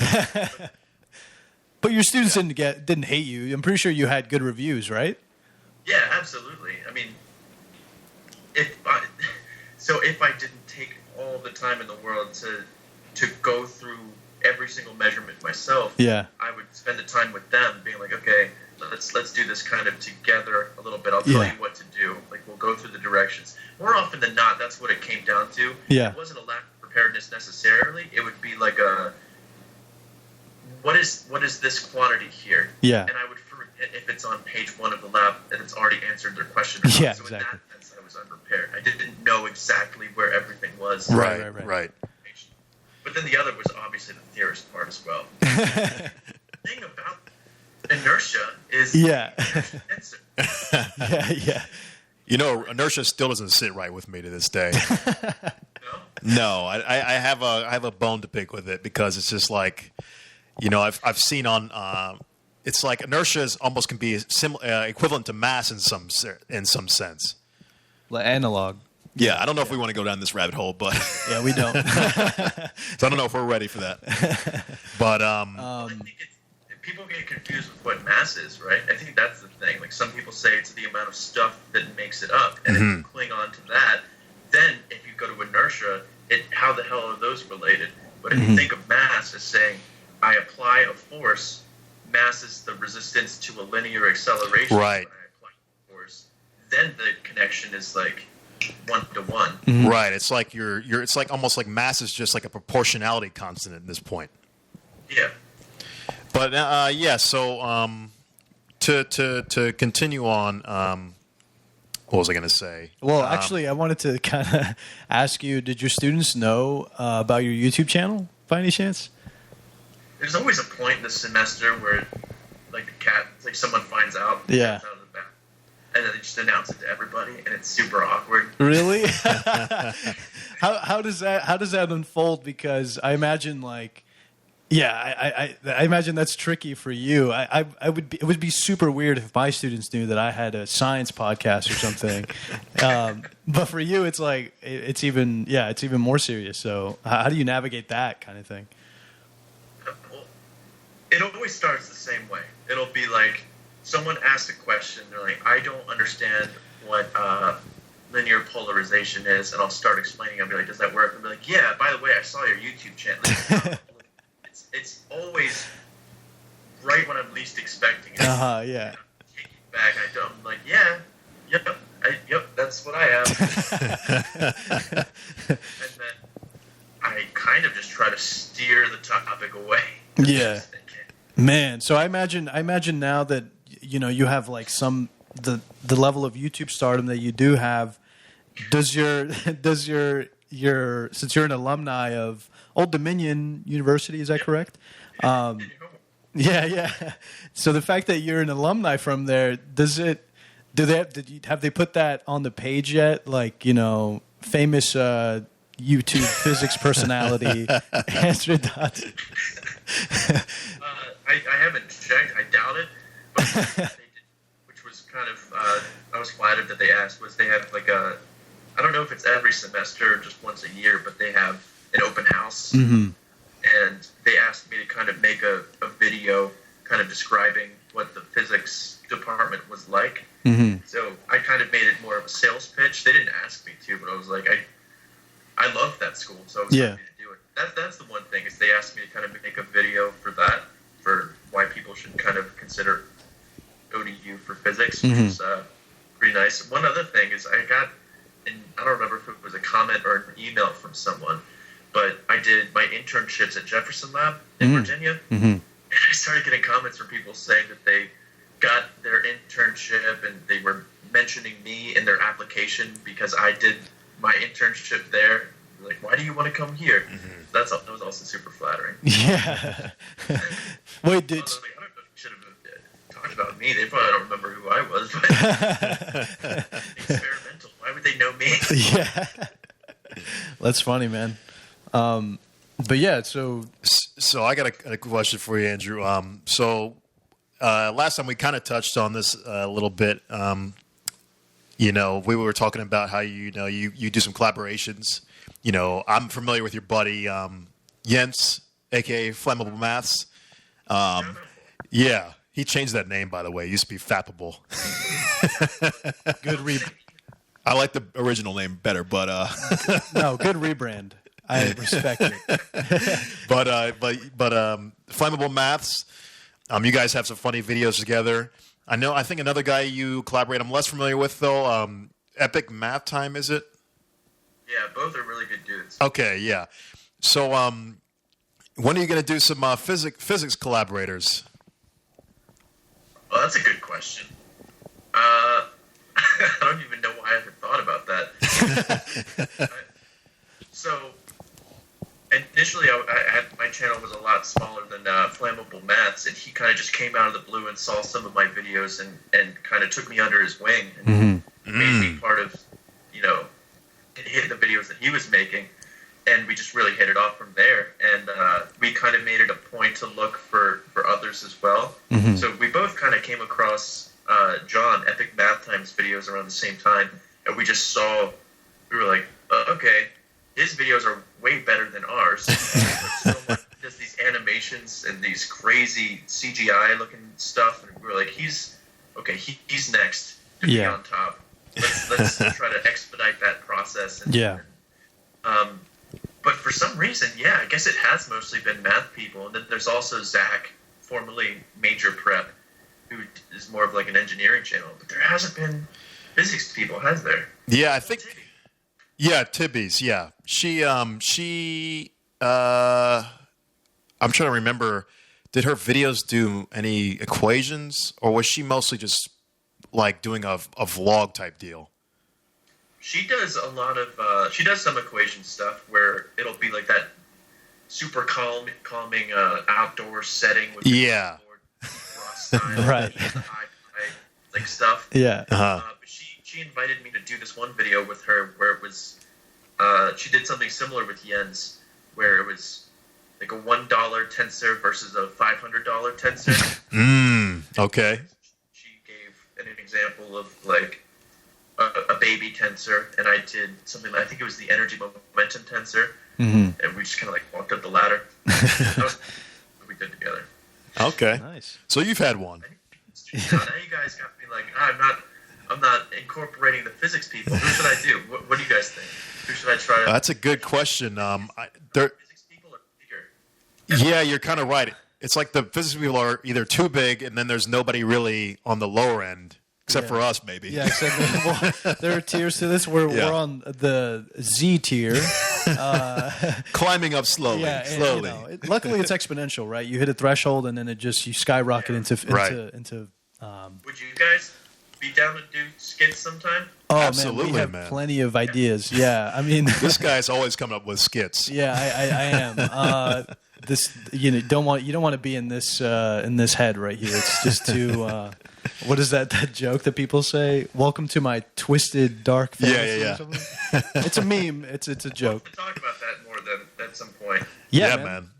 But your students didn't hate you. I'm pretty sure you had good reviews, right? Yeah, absolutely. I mean, if I didn't take all the time in the world to go through every single measurement myself, I would spend the time with them, being like, okay, let's do this kind of together a little bit. I'll tell you what to do. Like, we'll go through the directions. More often than not, that's what it came down to. Yeah. It wasn't a lack of preparedness necessarily. It would be like what is this quantity here? Yeah. And I would, if it's on page 1 of the lab and it's already answered their question. Yeah, so exactly. in that sense, I was unprepared. I didn't know exactly where everything was. Right. But then the other was obviously the theorist part as well. The thing about inertia is tensor. Inertia still doesn't sit right with me to this day. No? I have a bone to pick with it, because it's just like, I've seen on it's like inertia almost can be equivalent to mass in some sense. Analog. Yeah, I don't know if we want to go down this rabbit hole, but yeah, we don't. So I don't know if we're ready for that. But I think people get confused with what mass is, right? I think that's the thing. Like, some people say it's the amount of stuff that makes it up, and if you cling on to that, then if you go to inertia, how the hell are those related? But if you think of mass as saying, I apply a force, mass is the resistance to a linear acceleration. Right. When I apply a force, then the connection is like 1-to-1. Right. It's like it's like almost like mass is just like a proportionality constant at this point. Yeah. But so to continue on, what was I going to say? Well, actually, I wanted to kind of ask you: did your students know about your YouTube channel by any chance? There's always a point in the semester where, like, someone finds out. Yeah. Out of the back, and then they just announce it to everybody, and it's super awkward. Really? How does that unfold? Because I imagine, like, I imagine that's tricky for you. It would be super weird if my students knew that I had a science podcast or something. But for you, it's like it's even more serious. So how do you navigate that kind of thing? Well, it always starts the same way. It'll be like someone asks a question. They're like, I don't understand what linear polarization is, and I'll start explaining. I'll be like, does that work? I'll be like, yeah. By the way, I saw your YouTube channel. It's always right when I'm least expecting it. Yeah. Take it back. I'm like, yep. that's what I have. And then I kind of just try to steer the topic away. Yeah. Man, so I imagine now that you have like the level of YouTube stardom that you do have. Does your since you're an alumni of Old Dominion University, is that correct? Yeah. So the fact that you're an alumni from there, have they put that on the page yet? Like, famous YouTube physics personality Andrew Dotson. I haven't checked. I doubt it. But they did, which was kind of I was flattered that they asked. Was they have like I don't know if it's every semester or just once a year, but they have an open house. Mm-hmm. And they asked me to kind of make a video kind of describing what the physics department was like. Mm-hmm. So I kind of made it more of a sales pitch. They didn't ask me to, but I was like, I love that school, so I was happy to do it. That's the one thing, is they asked me to kind of make a video for that, for why people should kind of consider ODU for physics, which is pretty nice. One other thing is I got, and I don't remember if it was a comment or an email from someone, but I did my internships at Jefferson Lab in Virginia, and I started getting comments from people saying that they got their internship and they were mentioning me in their application because I did my internship there. Like, why do you want to come here? That was also super flattering. Yeah. Wait, did... I don't know if you should have talked about me. They probably don't remember who I was, but experimental. Why would they know me? Yeah. That's funny, man. But yeah, so I got a question for you, Andrew. Last time we kind of touched on this a little bit. We were talking about how you do some collaborations. I'm familiar with your buddy Jens, aka Flammable Maths. Yeah, he changed that name, by the way. It used to be Fappable. Good I like the original name better, but no, good rebrand. I respect it. but Flammable Maths. You guys have some funny videos together. I think another guy you collaborate, I'm less familiar with, though. Epic Math Time, is it? Yeah, both are really good dudes. Okay, yeah. So when are you going to do some physics collaborators? Well, that's a good question. I don't even know why I haven't thought about that. So initially, my channel was a lot smaller than Flammable Maths, and he kind of just came out of the blue and saw some of my videos and kind of took me under his wing and made me part of, hit the videos that he was making, and we just really hit it off from there. And we kind of made it a point to look for others as well. So we both kind of came across John, Epic Math Time's videos around the same time, and we were like, okay, his videos are way better than ours. Does these animations and these crazy CGI looking stuff, and we were like, he's next to be on top. Let's try to expedite that process. But for some reason, I guess it has mostly been math people, and then there's also Zach, formerly Major Prep, who is more of like an engineering channel. But there hasn't been physics people, has there? Yeah, I think. Yeah, Tibby's. Yeah, she. I'm trying to remember. Did her videos do any equations, or was she mostly just like doing a vlog type deal? She does a lot of. She does some equation stuff where it'll be like that super calming outdoor setting with right, like stuff. Yeah. But she invited me to do this one video with her where it was. She did something similar with Jens, where it was like a $1 tensor versus a $500 tensor. Okay. She gave an example of like a baby tensor, and I did something. I think it was the energy momentum tensor, and we just kind of like walked up the ladder. That was what we did together. Okay. Nice. So you've had one. Now you guys got me like, I'm not incorporating the physics people. Who should I do? What do you guys think? Who should I try? That's a good question. Physics people are bigger. Yeah, you're kind of right. It's like the physics people are either too big, and then there's nobody really on the lower end Except for us, maybe. Yeah, except there are tiers to this. We're on the Z tier. Climbing up slowly. Slowly. Luckily, it's exponential, right? You hit a threshold, and then you skyrocket into. Would you guys be down to do skits sometime? Oh, absolutely, man. We have plenty of ideas. Yeah, I mean, this guy's always coming up with skits. Yeah, I am. You don't want to be in this head right here. It's just too. What is that joke that people say? Welcome to my twisted dark fantasy. Yeah. Or something? It's a meme. It's a joke. We'll talk about that more at some point. Yeah, man.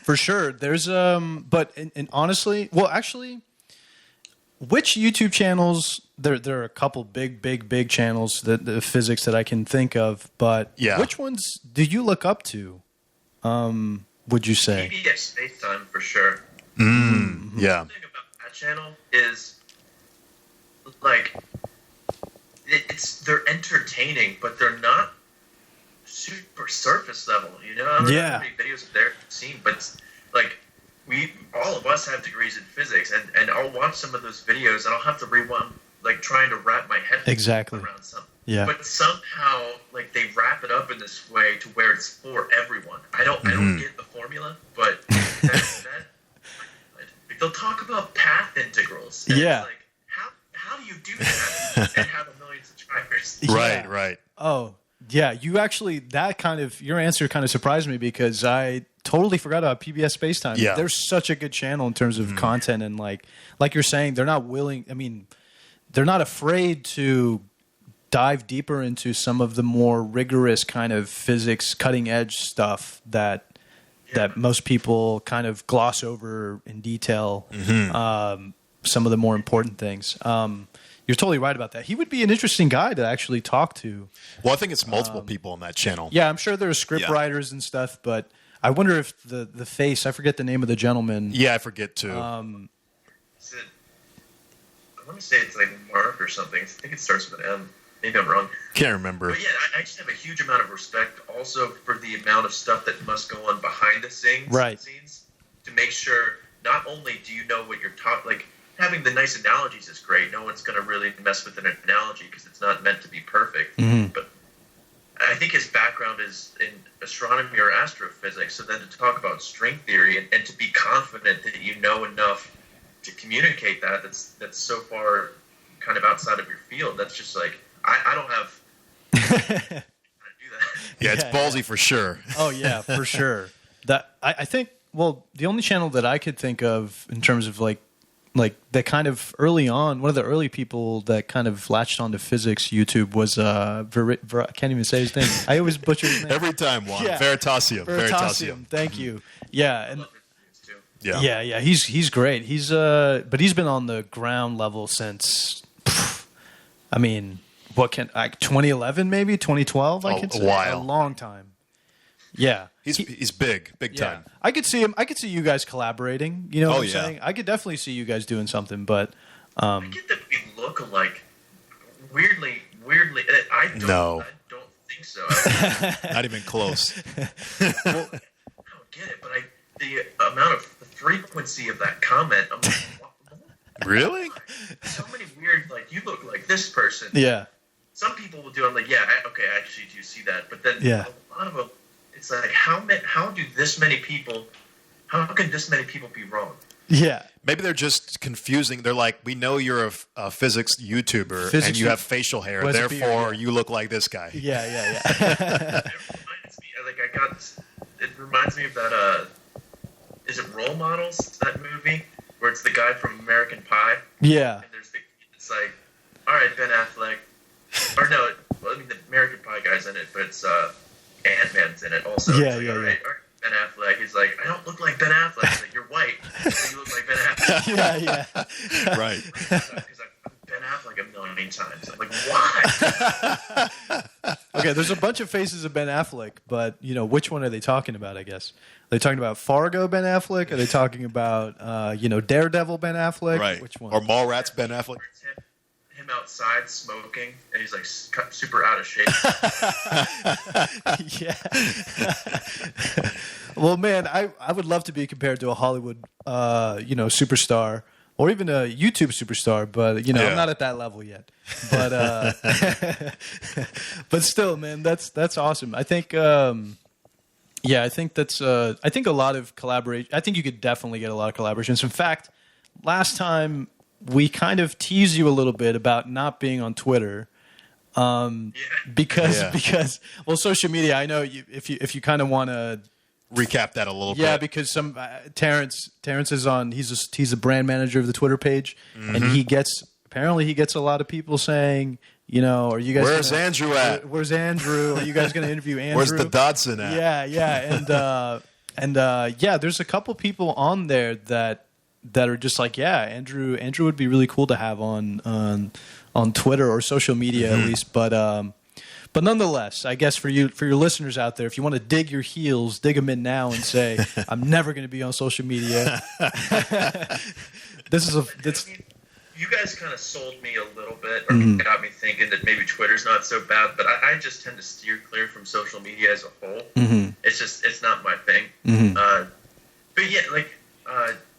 For sure. There's but and honestly, well, actually, which YouTube channels? There are a couple big channels the physics that I can think of, but which ones do you look up to? Would you say? PBS Space Time for sure. Mm-hmm. Yeah. The thing about that channel is like they're entertaining, but they're not super surface level. I don't know how many videos they've seen, but like all of us have degrees in physics, and I'll watch some of those videos, and I'll have to rewind, like trying to wrap my head around something. Yeah. But somehow, like they wrap it up in this way to where it's for everyone. I don't get the formula, but they'll talk about path integrals. And it's like, how do you do that and have a million subscribers? Right. Oh, yeah. You actually, your answer kind of surprised me because I totally forgot about PBS Space Time. Yeah. They're such a good channel in terms of content, and like you're saying, they're not willing. I mean, they're not afraid to dive deeper into some of the more rigorous kind of physics, cutting edge stuff that most people kind of gloss over in detail. Some of the more important things. You're totally right about that. He would be an interesting guy to actually talk to. Well, I think it's multiple people on that channel. Yeah, I'm sure there's script writers and stuff, but I wonder if the face, I forget the name of the gentleman. Yeah, I forget too. I want to say it's like Mark or something. I think it starts with an M. Maybe I'm wrong. Can't remember. But yeah, I just have a huge amount of respect also for the amount of stuff that must go on behind the scenes to make sure not only do you know what you're talking, like having the nice analogies is great. No one's going to really mess with an analogy because it's not meant to be perfect. But I think his background is in astronomy or astrophysics. So then to talk about string theory and to be confident that you know enough to communicate that's so far kind of outside of your field. That's just like, I don't have how to do that. Yeah, it's ballsy for sure. Oh yeah, for sure. That I think. Well, the only channel that I could think of in terms of like that kind of early on, one of the early people that kind of latched onto physics YouTube was I can't even say his name. I always butcher his name every time. Juan Veritasium. Thank you. Yeah, and yeah. He's great. But he's been on the ground level since. I mean, 2011 maybe 2012? I could say a long time. Yeah, he's big time. I could see him. I could see you guys collaborating. You know what I'm saying? I could definitely see you guys doing something. But I get that we look alike. Weirdly, I don't think so. Not even close. Well, I don't get it, but the amount of the frequency of that comment. I'm like, what? Really? So many weird, like, you look like this person. Yeah. Some people will do. I'm like, I actually do see that. But then a lot of them, it's like, how can this many people be wrong? Yeah. Maybe they're just confusing. They're like, we know you're a physics YouTuber and you have facial hair, therefore you look like this guy. Yeah. It reminds me of that. Is it Role Models? That movie where it's the guy from American Pie. Yeah. And it's like, all right, Ben Affleck. Or no, the American Pie guy's in it, but it's Ant-Man's in it also. Yeah, all right, Ben Affleck. He's like, I don't look like Ben Affleck. He's like, you're white, so you look like Ben Affleck. Yeah. Right. Because I've been Affleck a million times. I'm like, why? Okay, there's a bunch of faces of Ben Affleck, but which one are they talking about? I guess are they talking about Fargo Ben Affleck? Are they talking about Daredevil Ben Affleck? Right. Which one? Or Mallrats Ben Affleck? Him outside smoking, and he's like super out of shape. Yeah. Well, man, I would love to be compared to a Hollywood superstar. or even a YouTube superstar, but I'm not at that level yet. But but still, man, that's awesome. I think I think that's I think a lot of collaboration. I think you could definitely get a lot of collaborations. In fact, last time we kind of teased you a little bit about not being on Twitter. Because social media, I know if you kind of want to recap that a little bit. Yeah, because some Terence is on. He's a brand manager of the Twitter page, and he gets a lot of people saying, are you guys? Where's Andrew at? Where's Andrew? Are you guys going to interview Andrew? Where's the Dotson at? Yeah, and there's a couple people on there that are just like, Andrew would be really cool to have on Twitter or social media at least, but nonetheless, I guess for your listeners out there, if you want to dig your heels, dig them in now and say, I'm never going to be on social media. You guys kind of sold me a little bit, or got me thinking that maybe Twitter's not so bad, but I just tend to steer clear from social media as a whole. It's not my thing. But yeah,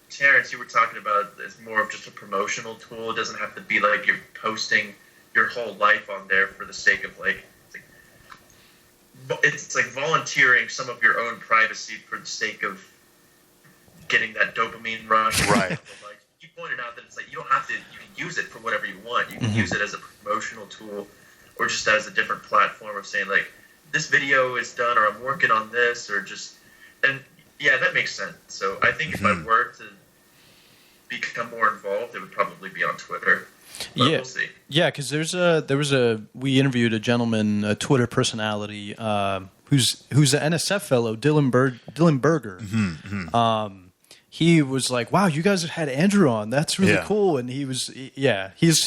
Terrence, you were talking about it's more of just a promotional tool. It doesn't have to be like you're posting your whole life on there for the sake of it's like volunteering some of your own privacy for the sake of getting that dopamine rush. Right. You pointed out that it's like you don't have to. You can use it for whatever you want. You can use it as a promotional tool, or just as a different platform of saying like, this video is done, or I'm working on this, or just that makes sense. So I think if I were to become more involved, it would probably be on Twitter. But we'll see. Yeah, because we interviewed a gentleman, a Twitter personality, who's an NSF fellow, Dylan Berger. He was like, "Wow, you guys had Andrew on. That's really cool." And he's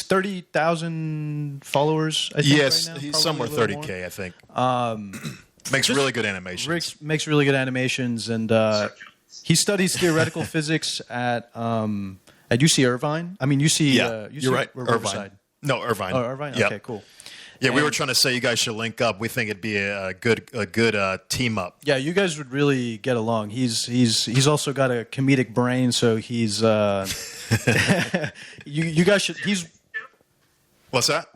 30,000 followers. I think, yes, right now, he's somewhere 30K, I think. Makes really good animations. Makes really good animations, and he studies theoretical physics at UC Irvine. I mean, UC. You're right. Riverside. No, Irvine. Oh, Irvine. Yep. Okay, cool. Yeah, we were trying to say you guys should link up. We think it'd be a good team up. Yeah, you guys would really get along. He's also got a comedic brain, so he's you guys should. What's that?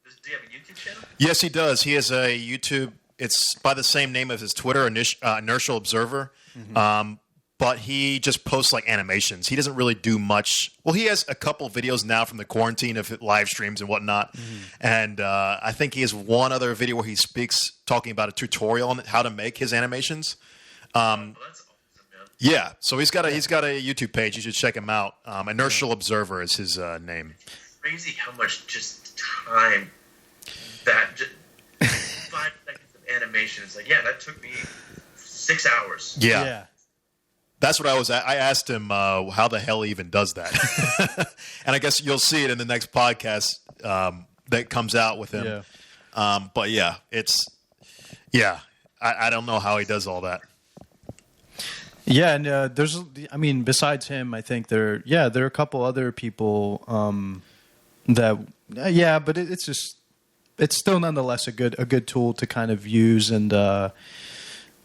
Does he have a YouTube channel? Yes, he does. He has a YouTube. It's by the same name as his Twitter, Inertial Observer. But he just posts like animations. He doesn't really do much. Well, he has a couple videos now from the quarantine of live streams and whatnot. And I think he has one other video where he speaks talking about a tutorial on how to make his animations. That's awesome, man. Yeah, so he's got a YouTube page. You should check him out. Inertial Observer is his name. It's crazy how much just time that 5 seconds of animation is like. Yeah, that took me 6 hours. Yeah. That's what I asked him how the hell he even does that. And I guess you'll see it in the next podcast that comes out with him. Yeah. But yeah, I don't know how he does all that. Yeah, and besides him, I think there are a couple other people but it's still nonetheless a good tool to kind of use and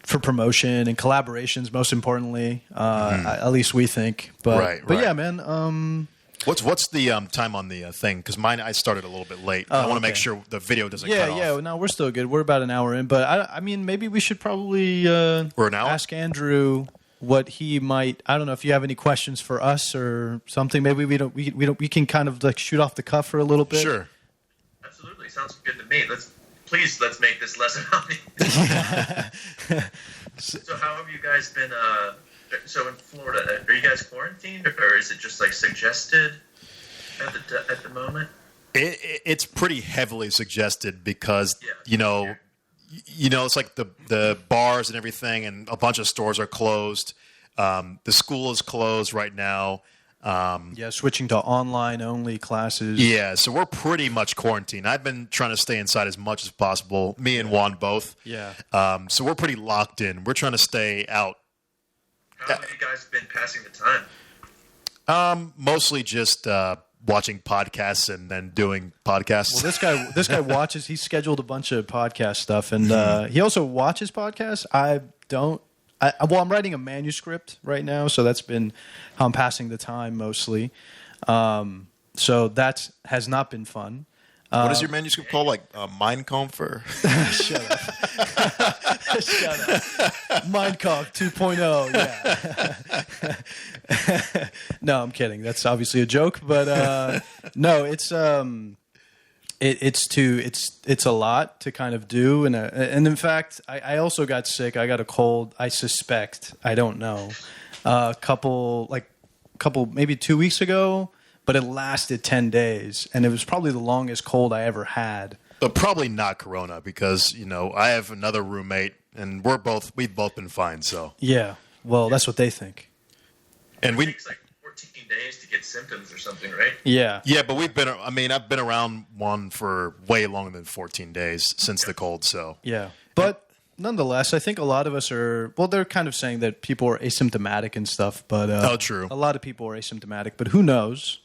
for promotion and collaborations, most importantly, at least we think. But yeah, man. What's the time on the thing? Because I started a little bit late. I want to make sure the video doesn't cut off. Yeah, no, we're still good. We're about an hour in, but I mean, maybe we should probably ask Andrew what he might. I don't know if you have any questions for us or something. Maybe we can kind of like shoot off the cuff for a little bit. Sure. Absolutely, sounds good to me. Let's make this less about me. So how have you guys been? So in Florida, are you guys quarantined, or is it just like suggested at the moment? It's pretty heavily suggested because it's like the bars and everything, and a bunch of stores are closed. The school is closed right now. Switching to online only classes. Yeah, so we're pretty much quarantined. I've been trying to stay inside as much as possible. Me and Juan both. Yeah. So we're pretty locked in. We're trying to stay out. How have you guys been passing the time? Mostly just watching podcasts and then doing podcasts. Well, this guy watches. He's scheduled a bunch of podcast stuff, and he also watches podcasts. I don't. I'm writing a manuscript right now, so that's been how I'm passing the time mostly. So that has not been fun. What is your manuscript called? Like Mein Kampf? Shut up. Shut up. Mein Kampf 2.0. Yeah. No, I'm kidding. That's obviously a joke, but no, it's a lot to kind of do, and in fact, I also got sick. I got a cold. I suspect. I don't know. Couple maybe 2 weeks ago. But it lasted 10 days, and it was probably the longest cold I ever had. But probably not Corona because, I have another roommate, and we've both been fine, so. Yeah, well, that's what they think. And it takes like 14 days to get symptoms or something, right? Yeah. Yeah, but I've been around one for way longer than 14 days since the cold, so. Yeah, but nonetheless, I think a lot of us are, well, they're kind of saying that people are asymptomatic and stuff, but. True. A lot of people are asymptomatic, but who knows?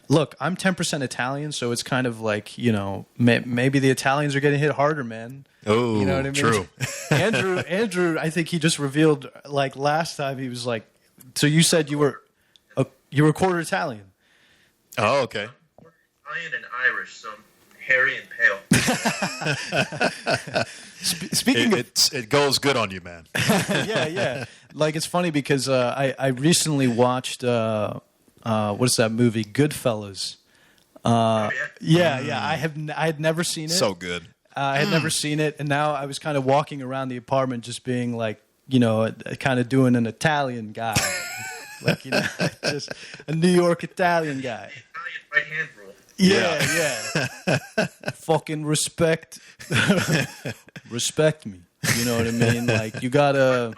Look, I'm 10% Italian, so it's kind of like, maybe the Italians are getting hit harder, man. Oh, you know what I mean? True. Andrew, I think he just revealed, like last time, he was like, so you said you were quarter Italian. Oh, okay. I'm Italian and Irish, so I'm hairy and pale. Speaking of... It goes good on you, man. Yeah. Like, it's funny because I recently watched... what is that movie? Goodfellas. Yeah. I had never seen it. So good. I had never seen it, and now I was kind of walking around the apartment, just being like, kind of doing an Italian guy, like just a New York Italian guy. Italian right hand rule. Yeah. Fucking respect me. You know what I mean? Like you gotta. The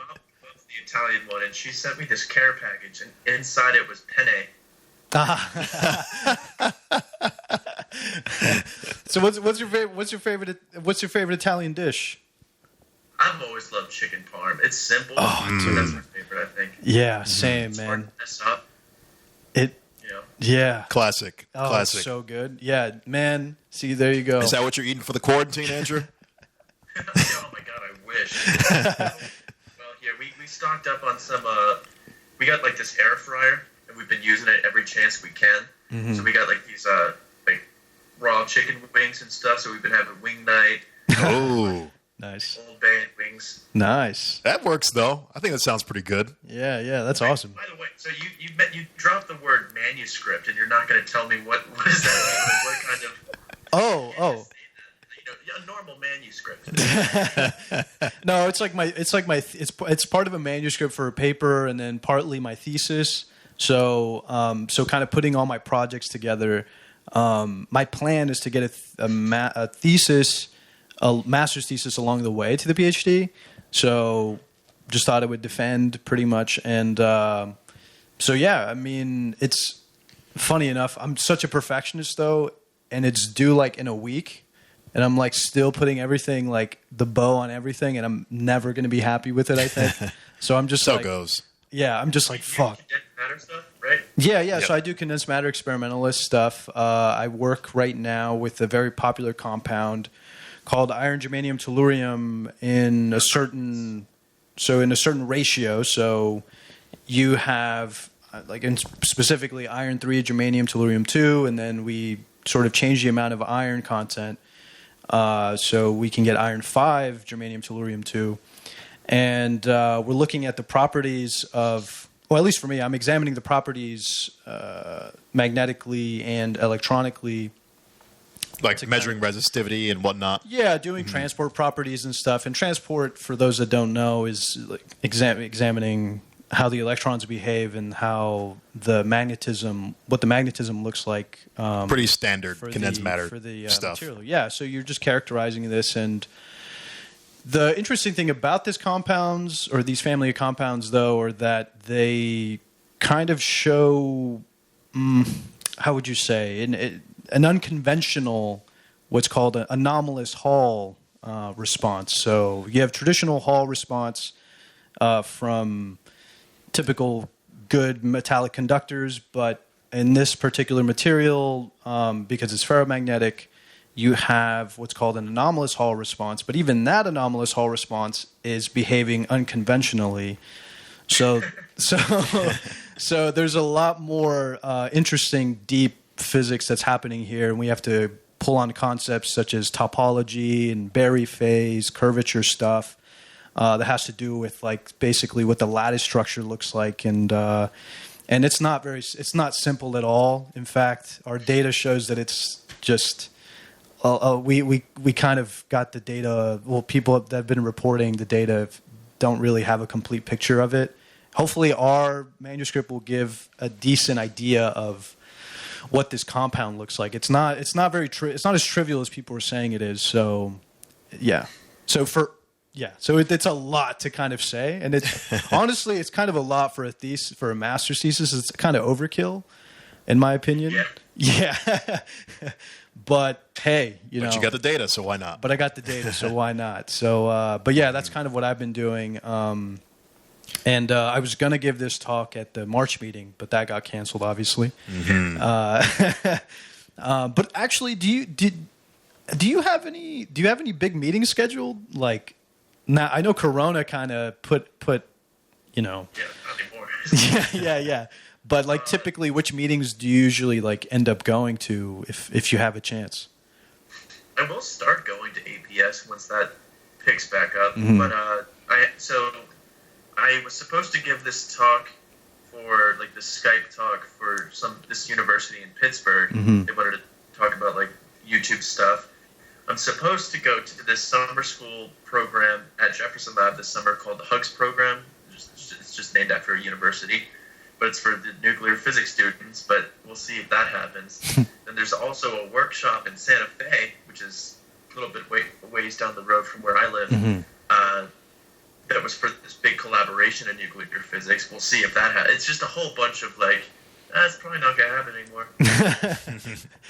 Italian one, and she sent me this care package, and inside it was penne. So what's your favorite Italian dish? I've always loved chicken parm. It's simple, so that's my favorite, I think. Yeah, same, It's man. hard to mess up. Yeah. Classic. It's so good. Yeah, man. See, there you go. Is that what you're eating for the quarantine, Andrew? Oh my god, I wish. Well, here we stocked up on some. We got like this air fryer, and we've been using it every chance we can. Mm-hmm. So we got like these like raw chicken wings and stuff. So we've been having wing night. Oh, nice. Old Bay wings. Nice. That works though. I think that sounds pretty good. Yeah, that's awesome. By the way, so you dropped the word manuscript, and you're not going to tell me what does that mean? What kind of? Oh. A normal manuscript. No, it's part of a manuscript for a paper, and then partly my thesis. So kind of putting all my projects together. My plan is to get a master's thesis along the way to the PhD. So just thought I would defend pretty much, and so yeah. I mean, it's funny enough. I'm such a perfectionist though, and it's due like in a week. And I'm like still putting everything, like the bow on everything, and I'm never going to be happy with it, I think. So I'm just so goes. Yeah, I'm just like, fuck. Condensed matter stuff, right? Yeah. Yep. So I do condensed matter experimentalist stuff. I work right now with a very popular compound called iron germanium tellurium in a certain ratio. So you have specifically iron 3 germanium tellurium 2, and then we sort of change the amount of iron content. So we can get iron 5 germanium tellurium 2. And we're looking at the properties of, well, at least for me, I'm examining the properties magnetically and electronically. Like measuring resistivity and whatnot? Yeah, doing transport properties and stuff. And transport, for those that don't know, is like examining how the electrons behave and how what the magnetism looks like. Pretty standard condensed matter for the stuff. Material. Yeah, so you're just characterizing this. And the interesting thing about these compounds, or these family of compounds, though, are that they kind of show, how would you say, an unconventional, what's called an anomalous Hall response. So you have traditional Hall response from typical good metallic conductors, but in this particular material, because it's ferromagnetic, you have what's called an anomalous Hall response, but even that anomalous Hall response is behaving unconventionally. So there's a lot more interesting, deep physics that's happening here, and we have to pull on concepts such as topology and Berry phase, curvature stuff that has to do with like basically what the lattice structure looks like, and it's not simple at all. In fact, our data shows that it's just we kind of got the data. Well, people that have been reporting the data don't really have a complete picture of it. Hopefully, our manuscript will give a decent idea of what this compound looks like. It's not as trivial as people are saying it is. So, yeah. So it's a lot to kind of say, and it's honestly it's kind of a lot for a master's thesis. It's kind of overkill, in my opinion. Yeah. But hey, But you got the data, so why not? But I got the data, so why not? So, but yeah, that's kind of what I've been doing. And I was going to give this talk at the March meeting, but that got canceled, obviously. Mm-hmm. But actually, do you have any big meetings scheduled? Like, now I know Corona kind of put Yeah, not anymore. yeah. But like, typically, which meetings do you usually like end up going to if you have a chance? I will start going to APS once that picks back up. Mm-hmm. But I was supposed to give this talk for like the Skype talk for this university in Pittsburgh. Mm-hmm. They wanted to talk about like YouTube stuff. I'm supposed to go to this summer school program at Jefferson Lab this summer called the Hugs program. It's just named after a university, but it's for the nuclear physics students. But we'll see if that happens. Then there's also a workshop in Santa Fe, which is a little bit ways down the road from where I live. Mm-hmm. That was for this big collaboration in nuclear physics. We'll see if that happens. It's just a whole bunch of like, it's probably not going to happen anymore.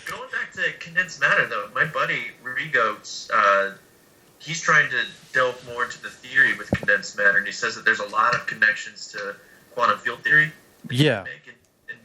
Going back to condensed matter, though, my buddy Rigo, he's trying to delve more into the theory with condensed matter, and he says that there's a lot of connections to quantum field theory. Yeah. In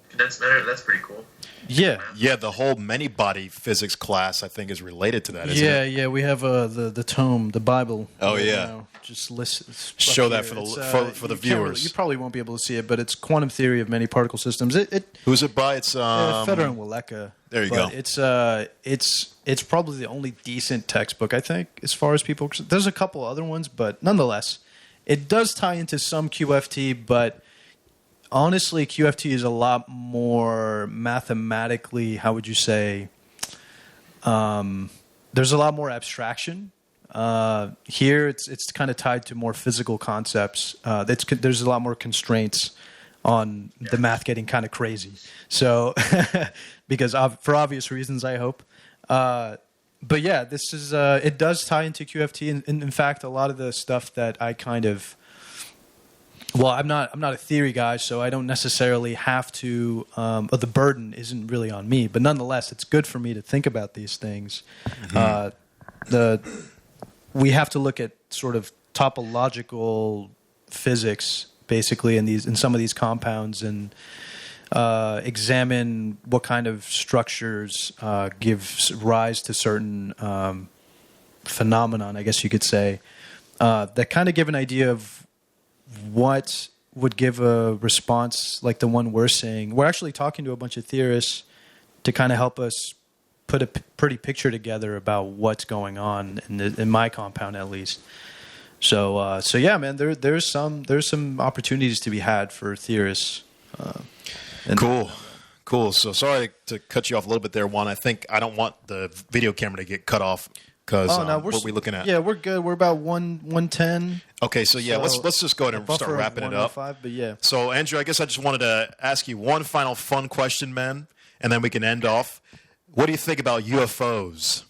condensed matter, that's pretty cool. Yeah. Yeah, the whole many-body physics class, I think, is related to that, isn't it? Yeah, we have the tome, the Bible. Oh, yeah. Just listen. Show that for the viewers. You probably won't be able to see it, but it's Quantum Theory of Many Particle Systems. Who's it by? It's Federer and Waleka. There you go. It's probably the only decent textbook, I think, as far as people. There's a couple other ones, but nonetheless, it does tie into some QFT. But honestly, QFT is a lot more mathematically. How would you say? There's a lot more abstraction. Here, it's kind of tied to more physical concepts. There's a lot more constraints on the math getting kind of crazy. So, because for obvious reasons, I hope. But yeah, this is it does tie into QFT, and in fact, a lot of the stuff that I kind of. Well, I'm not a theory guy, so I don't necessarily have to. The burden isn't really on me, but nonetheless, it's good for me to think about these things. Mm-hmm. We have to look at sort of topological physics, basically, in some of these compounds, and examine what kind of structures give rise to certain phenomenon, I guess you could say, that kind of give an idea of what would give a response like the one we're seeing. We're actually talking to a bunch of theorists to kind of help us put a pretty picture together about what's going on in my compound, at least. So yeah, man, there's some opportunities to be had for theorists. Cool. So sorry to cut you off a little bit there, Juan. I don't want the video camera to get cut off because what are we looking at? Yeah, we're good. We're about 110. Okay, so yeah, let's just go ahead and start wrapping it up. But yeah. So Andrew, I guess I just wanted to ask you one final fun question, man, and then we can end off. What do you think about UFOs?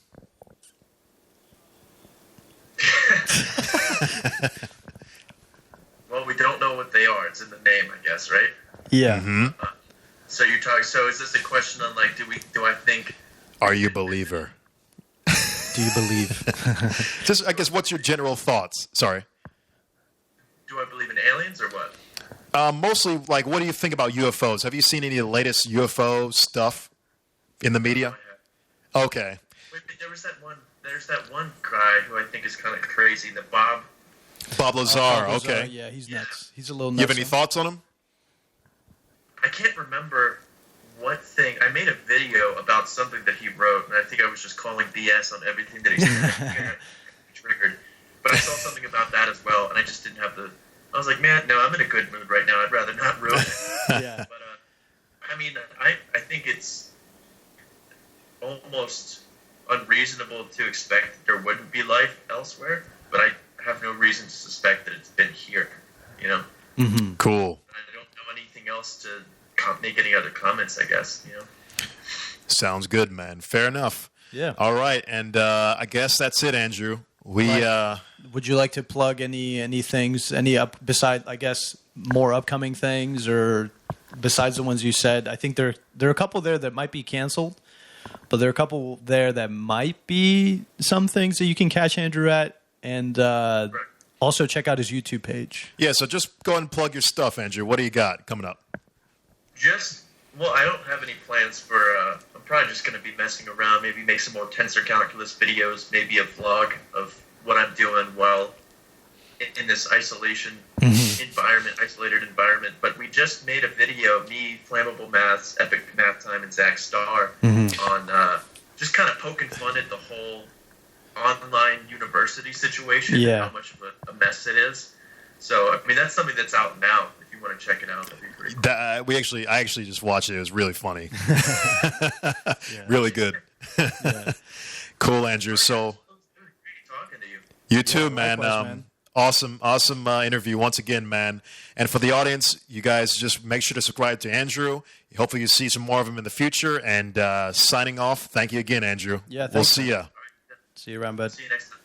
Well, we don't know what they are. It's in the name, I guess, right? Yeah. Mm-hmm. So you're talking. So is this a question on like, do I think? Are you a believer? Do you believe? Just, I guess, what's your general thoughts? Sorry. Do I believe in aliens or what? Mostly, like, what do you think about UFOs? Have you seen any of the latest UFO stuff in the media? Okay. There was that one. There's that one guy who I think is kind of crazy. The Bob Lazar. Okay. Yeah, he's nuts. He's a little nuts. You have any thoughts on him? I can't remember what thing. I made a video about something that he wrote, and I think I was just calling BS on everything that he said. Triggered. But I saw something about that as well, and I just didn't have the. I was like, man, no, I'm in a good mood right now. I'd rather not ruin it. Yeah. But I mean, I think it's almost unreasonable to expect that there wouldn't be life elsewhere, but I have no reason to suspect that it's been here. You know. Mm-hmm. Cool. I don't know anything else to make any other comments, I guess. You know. Sounds good, man. Fair enough. Yeah. All right, and I guess that's it, Andrew. Would you like to plug any things, beside, I guess, more upcoming things, or besides the ones you said? I think there are a couple there that might be canceled, but there are a couple there that might be some things that you can catch Andrew at, and also check out his YouTube page. Yeah, so just go ahead and plug your stuff, Andrew. What do you got coming up? I don't have any plans for. I'm probably just going to be messing around. Maybe make some more tensor calculus videos. Maybe a vlog of what I'm doing while in this isolated environment. But we just made a video, me, Flammable Maths, Epic Math Time, and Zach Starr, on just kind of poking fun at the whole online university situation and how much of a mess it is. So, I mean, that's something that's out now. If you want to check it out, that'd be pretty cool. I actually just watched it. It was really funny. Really good. Cool, Andrew. So, talking to you. You too, man. Likewise, man. Awesome interview once again, man. And for the audience, you guys just make sure to subscribe to Andrew. Hopefully you see some more of him in the future. And signing off, thank you again, Andrew. Yeah, we'll see ya. See you around, bud. See you next time.